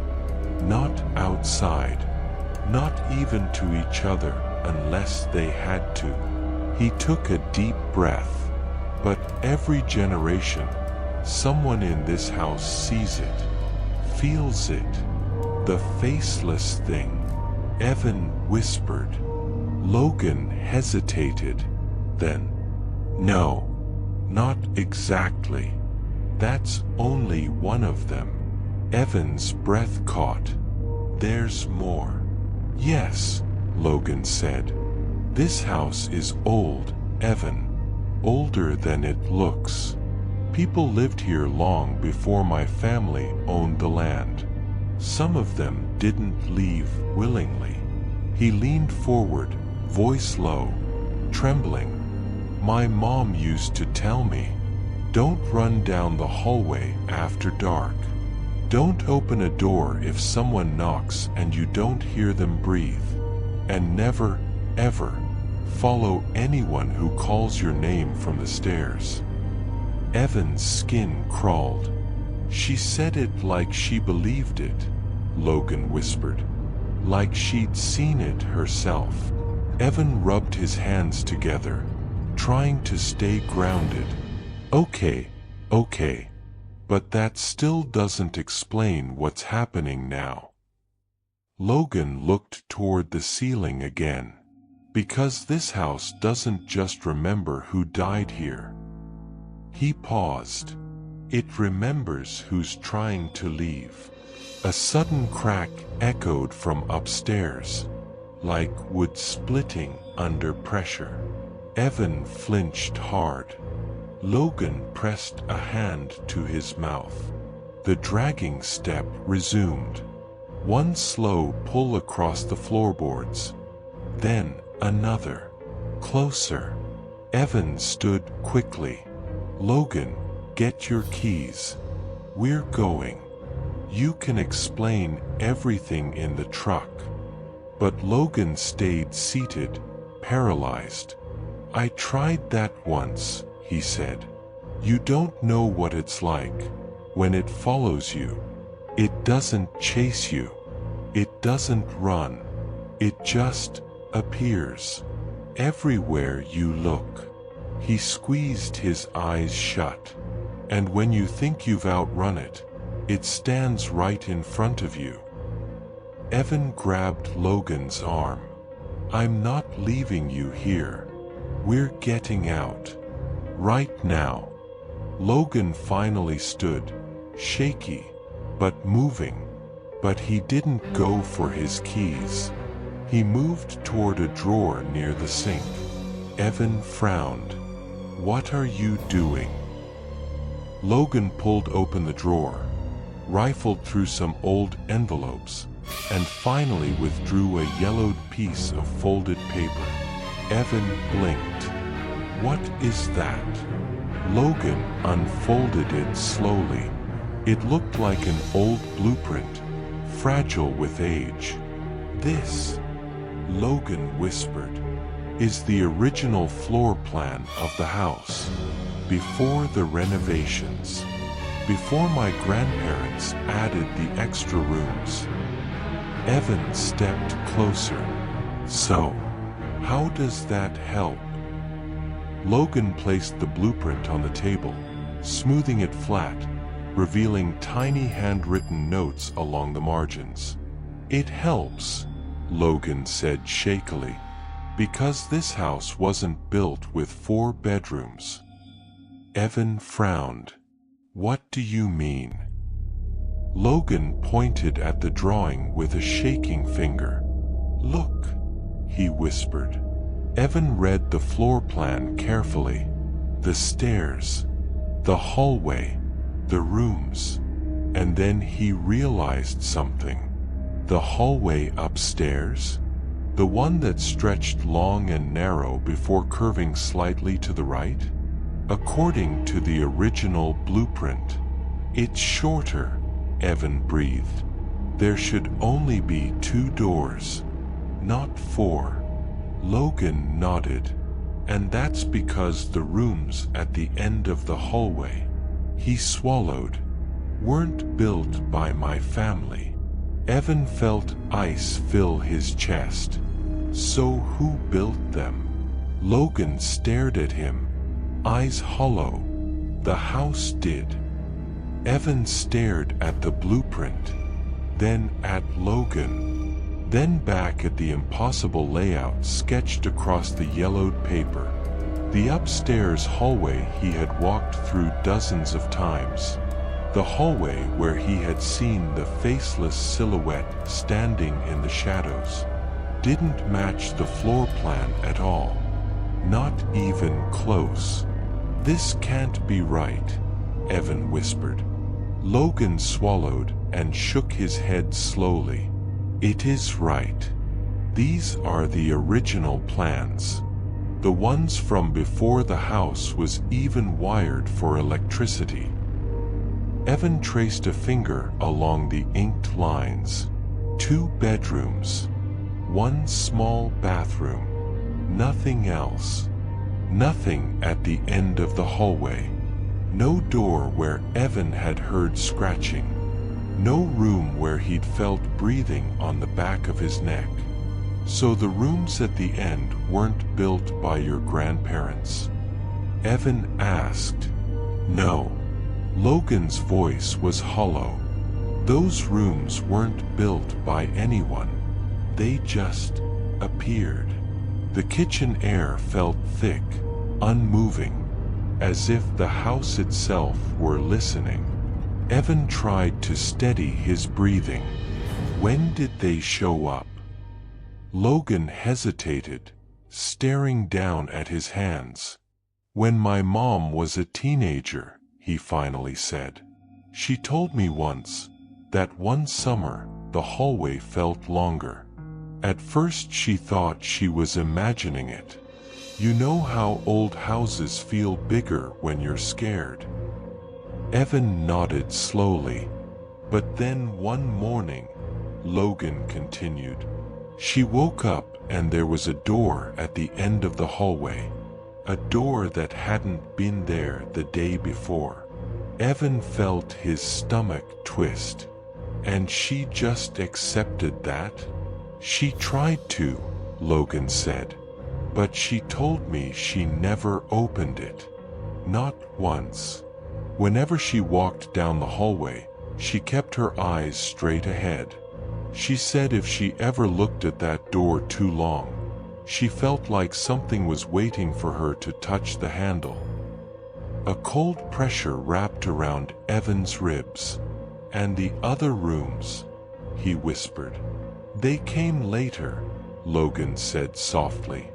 Not outside. Not even to each other unless they had to." He took a deep breath. "But every generation, Someone in this house sees it, feels it. The faceless thing, Evan whispered. Logan hesitated. Then, no, not exactly. That's only one of them. Evan's breath caught. There's more. Yes, Logan said. This house is old, Evan. Older than it looks. People lived here long before my family owned the land. Some of them didn't leave willingly. He leaned forward, voice low, trembling. My mom used to tell me, don't run down the hallway after dark. Don't open a door if someone knocks and you don't hear them breathe. And never, ever, follow anyone who calls your name from the stairs. Evan's skin crawled. She said it like she believed it, Logan whispered. Like she'd seen it herself. Evan rubbed his hands together, trying to stay grounded. Okay, but that still doesn't explain what's happening now. Logan looked toward the ceiling again. Because this house doesn't just remember who died here. He paused. It remembers who's trying to leave. A sudden crack echoed from upstairs, like wood splitting under pressure. Evan flinched hard. Logan pressed a hand to his mouth. The dragging step resumed. One slow pull across the floorboards. Then another. Closer. Evan stood quickly. Logan, get your keys. We're going. You can explain everything in the truck. But Logan stayed seated, paralyzed. I tried that once, he said. You don't know what it's like when it follows you. It doesn't chase you. It doesn't run. It just appears everywhere you look. He squeezed his eyes shut. And when you think you've outrun it, it stands right in front of you. Evan grabbed Logan's arm. I'm not leaving you here. We're getting out. Right now. Logan finally stood, shaky, but moving. But he didn't go for his keys. He moved toward a drawer near the sink. Evan frowned. What are you doing? Logan pulled open the drawer, rifled through some old envelopes, and finally withdrew a yellowed piece of folded paper. Evan blinked. What is that? Logan unfolded it slowly. It looked like an old blueprint, fragile with age. This, Logan whispered, is the original floor plan of the house, before the renovations, before my grandparents added the extra rooms. Evan stepped closer. So, how does that help? Logan placed the blueprint on the table, smoothing it flat, revealing tiny handwritten notes along the margins. It helps, Logan said shakily, because this house wasn't built with 4 bedrooms. Evan frowned. What do you mean? Logan pointed at the drawing with a shaking finger. Look, he whispered. Evan read the floor plan carefully. The stairs, the hallway, the rooms. And then he realized something. The hallway upstairs? The one that stretched long and narrow before curving slightly to the right? According to the original blueprint, it's shorter, Evan breathed. There should only be 2 doors, not 4. Logan nodded. And that's because the rooms at the end of the hallway, he swallowed, weren't built by my family. Evan felt ice fill his chest. So who built them? Logan stared at him, eyes hollow. The house did. Evan stared at the blueprint, then at Logan, then back at the impossible layout sketched across the yellowed paper. The upstairs hallway he had walked through dozens of times. The hallway where he had seen the faceless silhouette standing in the shadows didn't match the floor plan at all. Not even close. "This can't be right," Evan whispered. Logan swallowed and shook his head slowly. "It is right. These are the original plans. The ones from before the house was even wired for electricity." Evan traced a finger along the inked lines. 2 bedrooms. 1 small bathroom. Nothing else. Nothing at the end of the hallway. No door where Evan had heard scratching. No room where he'd felt breathing on the back of his neck. "So the rooms at the end weren't built by your grandparents?" Evan asked. "No." Logan's voice was hollow. "Those rooms weren't built by anyone. They just appeared." The kitchen air felt thick, unmoving, as if the house itself were listening. Evan tried to steady his breathing. "When did they show up?" Logan hesitated, staring down at his hands. "When my mom was a teenager," he finally said. "She told me once that one summer the hallway felt longer. At first she thought she was imagining it. You know how old houses feel bigger when you're scared?" Evan nodded slowly. "But then one morning," Logan continued, "she woke up and there was a door at the end of the hallway. A door that hadn't been there the day before." Evan felt his stomach twist. "And she just accepted that?" "She tried to," Logan said. "But she told me she never opened it. Not once. Whenever she walked down the hallway, she kept her eyes straight ahead. She said if she ever looked at that door too long, she felt like something was waiting for her to touch the handle." A cold pressure wrapped around Evan's ribs. "And the other rooms?" he whispered. "They came later," Logan said softly.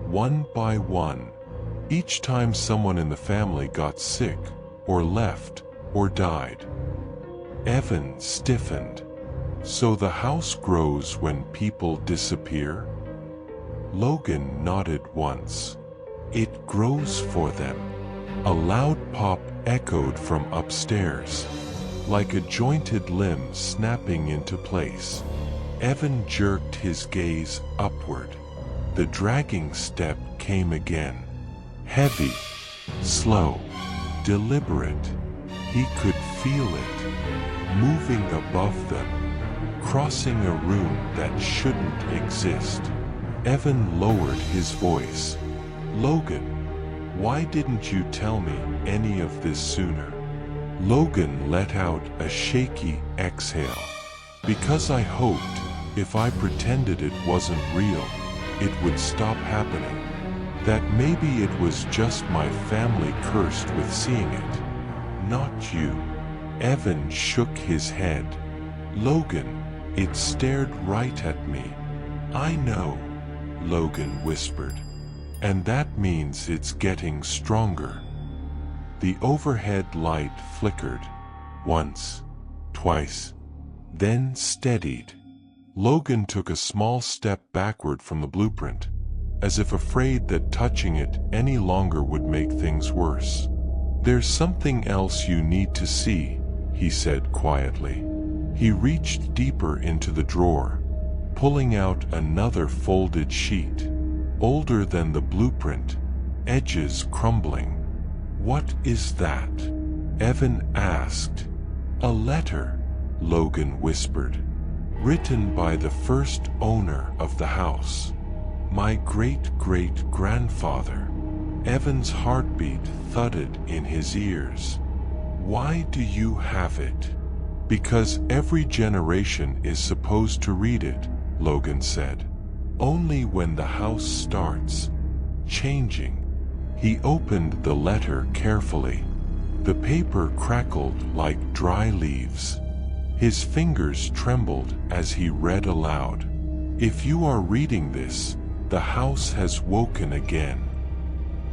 "One by one. Each time someone in the family got sick, or left, or died." Evan stiffened. "So the house grows when people disappear?" Logan nodded once. "It grows for them." A loud pop echoed from upstairs, like a jointed limb snapping into place. Evan jerked his gaze upward. The dragging step came again. Heavy, slow, deliberate. He could feel it, moving above them, crossing a room that shouldn't exist. Evan lowered his voice. "Logan, why didn't you tell me any of this sooner?" Logan let out a shaky exhale. "Because I hoped, if I pretended it wasn't real, it would stop happening. That maybe it was just my family cursed with seeing it. Not you." Evan shook his head. "Logan, it stared right at me." "I know," Logan whispered. "And that means it's getting stronger." The overhead light flickered. Once, twice, then steadied. Logan took a small step backward from the blueprint, as if afraid that touching it any longer would make things worse. "There's something else you need to see," he said quietly. He reached deeper into the drawer, pulling out another folded sheet, older than the blueprint, edges crumbling. "What is that?" Evan asked. "A letter," Logan whispered. "Written by the first owner of the house. My great-great-grandfather." Evan's heartbeat thudded in his ears. Why do you have it? Because every generation is supposed to read it, Logan said. Only when the house starts changing. He opened the letter carefully. The paper crackled like dry leaves. His fingers trembled as he read aloud. If you are reading this, the house has woken again.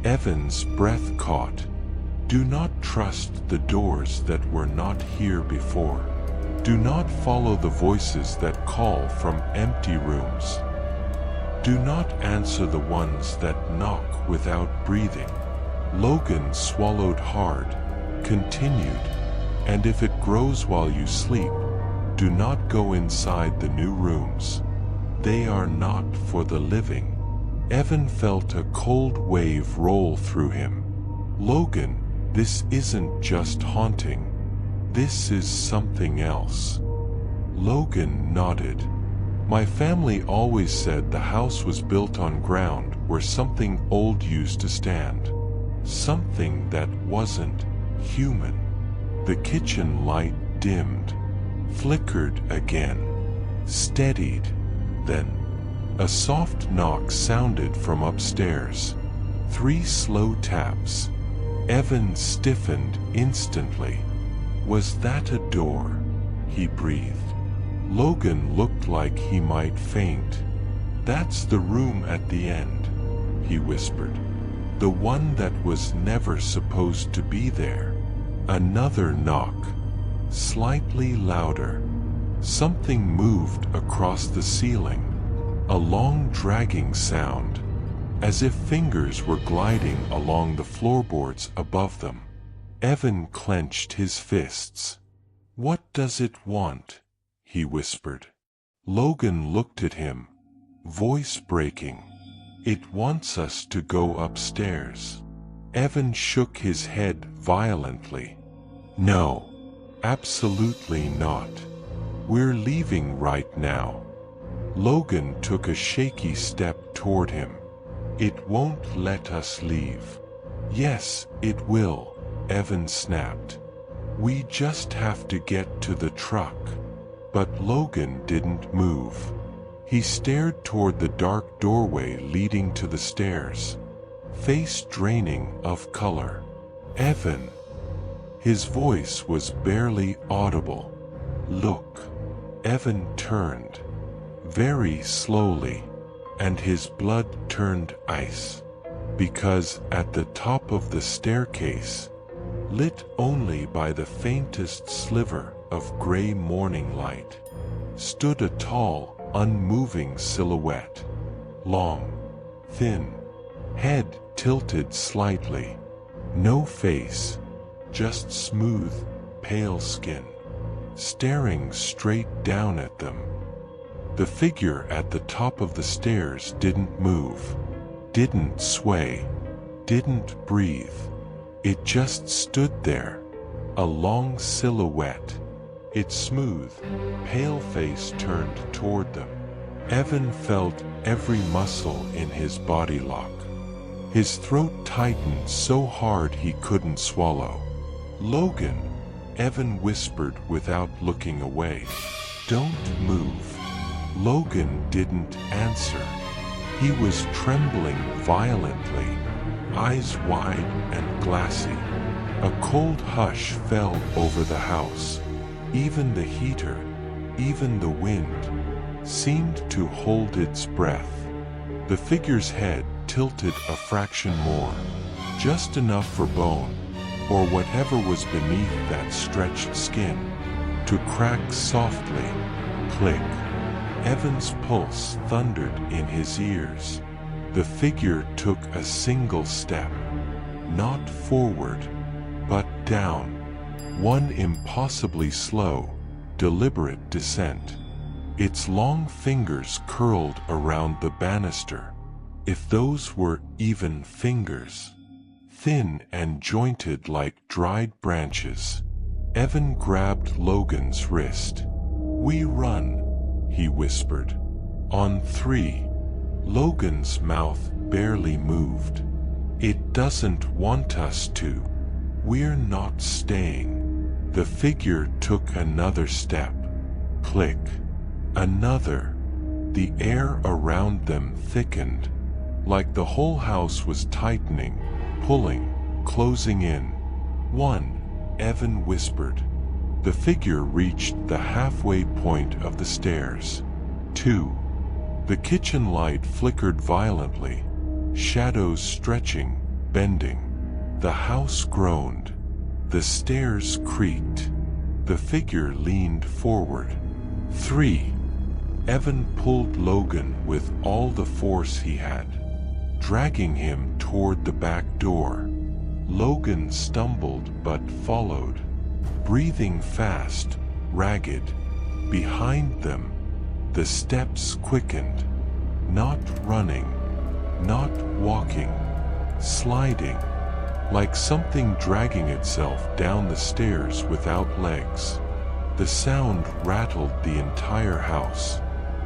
Evan's breath caught. Do not trust the doors that were not here before. Do not follow the voices that call from empty rooms. Do not answer the ones that knock without breathing. Logan swallowed hard, continued, and if it grows while you sleep, do not go inside the new rooms. They are not for the living. Evan felt a cold wave roll through him. Logan, this isn't just haunting. This is something else. Logan nodded. My family always said the house was built on ground where something old used to stand. Something that wasn't human. The kitchen light dimmed, flickered again, steadied. Then, a soft knock sounded from upstairs. 3 slow taps. Evan stiffened instantly. Was that a door? He breathed. Logan looked like he might faint. That's the room at the end, he whispered. The one that was never supposed to be there. Another knock, slightly louder. Something moved across the ceiling, a long dragging sound, as if fingers were gliding along the floorboards above them. Evan clenched his fists. What does it want? He whispered. Logan looked at him, voice breaking. It wants us to go upstairs. Evan shook his head violently. No, absolutely not. We're leaving right now. Logan took a shaky step toward him. It won't let us leave. Yes, it will, Evan snapped. We just have to get to the truck. But Logan didn't move. He stared toward the dark doorway leading to the stairs, face draining of color. Evan. His voice was barely audible. Look. Evan turned, very slowly, and his blood turned ice, because at the top of the staircase, lit only by the faintest sliver of gray morning light, stood a tall, unmoving silhouette. Long, thin, head tilted slightly. No face, just smooth, pale skin, staring straight down at them. The figure at the top of the stairs didn't move, didn't sway, didn't breathe. It just stood there, a long silhouette, its smooth, pale face turned toward them. Evan felt every muscle in his body lock. His throat tightened so hard he couldn't swallow. Logan, Evan whispered without looking away. Don't move. Logan didn't answer. He was trembling violently, eyes wide and glassy. A cold hush fell over the house. Even the heater, even the wind, seemed to hold its breath. The figure's head tilted a fraction more, just enough for bone, or whatever was beneath that stretched skin, to crack softly. Click. Evan's pulse thundered in his ears. The figure took a single step, not forward, but down. One impossibly slow, deliberate descent. Its long fingers curled around the banister, if those were even fingers. Thin and jointed like dried branches. Evan grabbed Logan's wrist. We run, he whispered. On 3. Logan's mouth barely moved. It doesn't want us to. We're not staying. The figure took another step. Click. Another. The air around them thickened, like the whole house was tightening, pulling, closing in. 1. Evan whispered. The figure reached the halfway point of the stairs. 2. The kitchen light flickered violently, shadows stretching, bending. The house groaned. The stairs creaked. The figure leaned forward. 3. Evan pulled Logan with all the force he had, dragging him toward the back door. Logan stumbled but followed, breathing fast, ragged. Behind them, the steps quickened, not running, not walking, sliding, like something dragging itself down the stairs without legs. The sound rattled the entire house.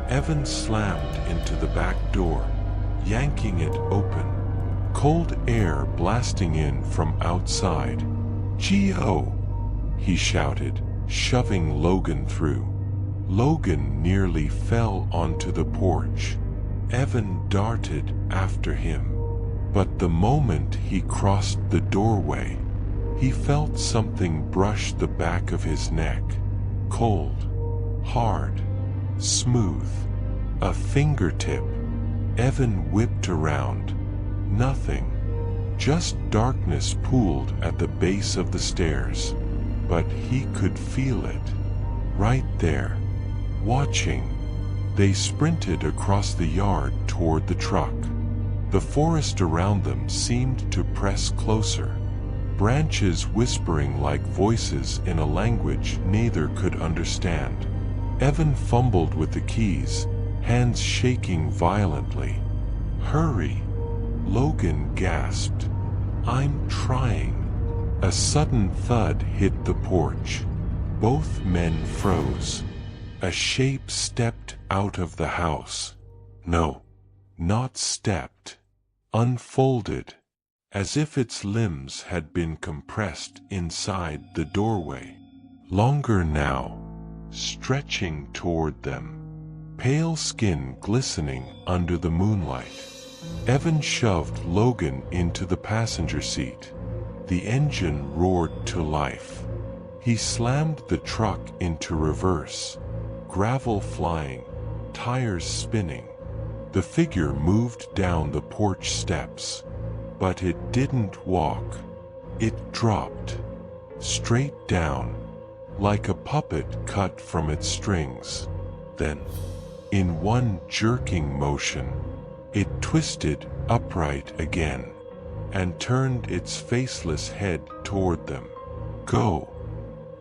Evan slammed into the back door, yanking it open. Cold air blasting in from outside. "G.O.!" he shouted, shoving Logan through. Logan nearly fell onto the porch. Evan darted after him. But the moment he crossed the doorway, he felt something brush the back of his neck. Cold, hard, smooth. A fingertip. Evan whipped around. Nothing. Just darkness pooled at the base of the stairs. But he could feel it. Right there. Watching. They sprinted across the yard toward the truck. The forest around them seemed to press closer. Branches whispering like voices in a language neither could understand. Evan fumbled with the keys, hands shaking violently. "Hurry!" Logan gasped. "I'm trying." A sudden thud hit the porch. Both men froze. A shape stepped out of the house. No, not stepped. Unfolded, as if its limbs had been compressed inside the doorway. Longer now, stretching toward them. Pale skin glistening under the moonlight. Evan shoved Logan into the passenger seat. The engine roared to life. He slammed the truck into reverse. Gravel flying, tires spinning. The figure moved down the porch steps. But it didn't walk. It dropped. Straight down, like a puppet cut from its strings. Then, in one jerking motion, it twisted upright again, and turned its faceless head toward them. "Go!"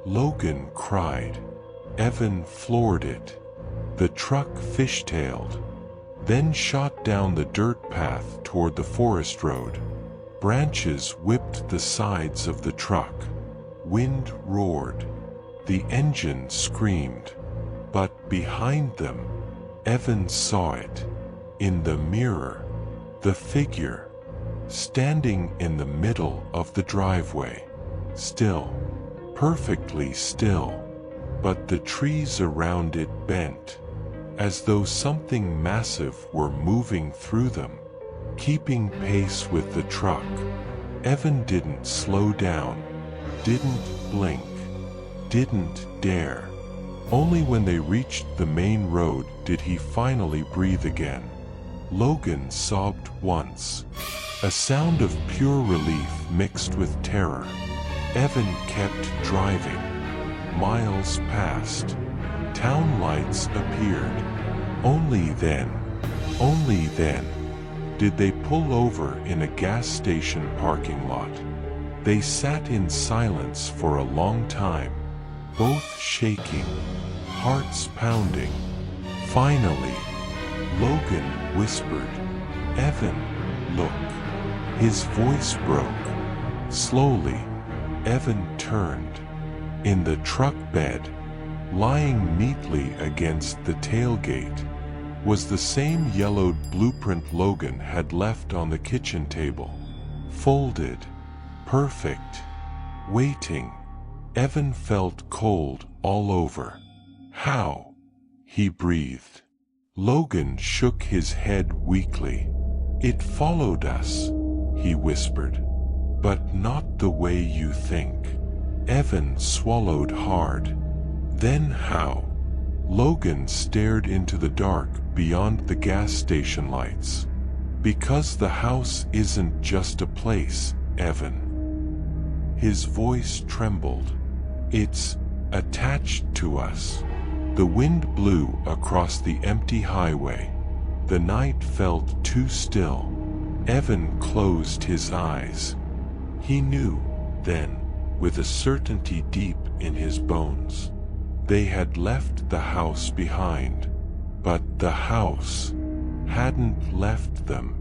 Logan cried. Evan floored it. The truck fishtailed, then shot down the dirt path toward the forest road. Branches whipped the sides of the truck. Wind roared. The engine screamed. But behind them, Evan saw it. In the mirror, the figure, standing in the middle of the driveway. Still, perfectly still. But the trees around it bent, as though something massive were moving through them, keeping pace with the truck. Evan didn't slow down, didn't blink, didn't dare. Only when they reached the main road did he finally breathe again. Logan sobbed once, a sound of pure relief mixed with terror. Evan kept driving. Miles passed. Town lights appeared. Only then, did they pull over in a gas station parking lot. They sat in silence for a long time, both shaking, hearts pounding. Finally, Logan whispered, "Evan, look." His voice broke. Slowly, Evan turned. In the truck bed, lying neatly against the tailgate, was the same yellowed blueprint Logan had left on the kitchen table. Folded, perfect, waiting. Evan felt cold all over. How? He breathed. Logan shook his head weakly. It followed us, he whispered. But not the way you think. Evan swallowed hard. Then how? Logan stared into the dark beyond the gas station lights. Because the house isn't just a place, Evan. His voice trembled. It's attached to us. The wind blew across the empty highway. The night felt too still. Evan closed his eyes. He knew, then, with a certainty deep in his bones. They had left the house behind, but the house hadn't left them.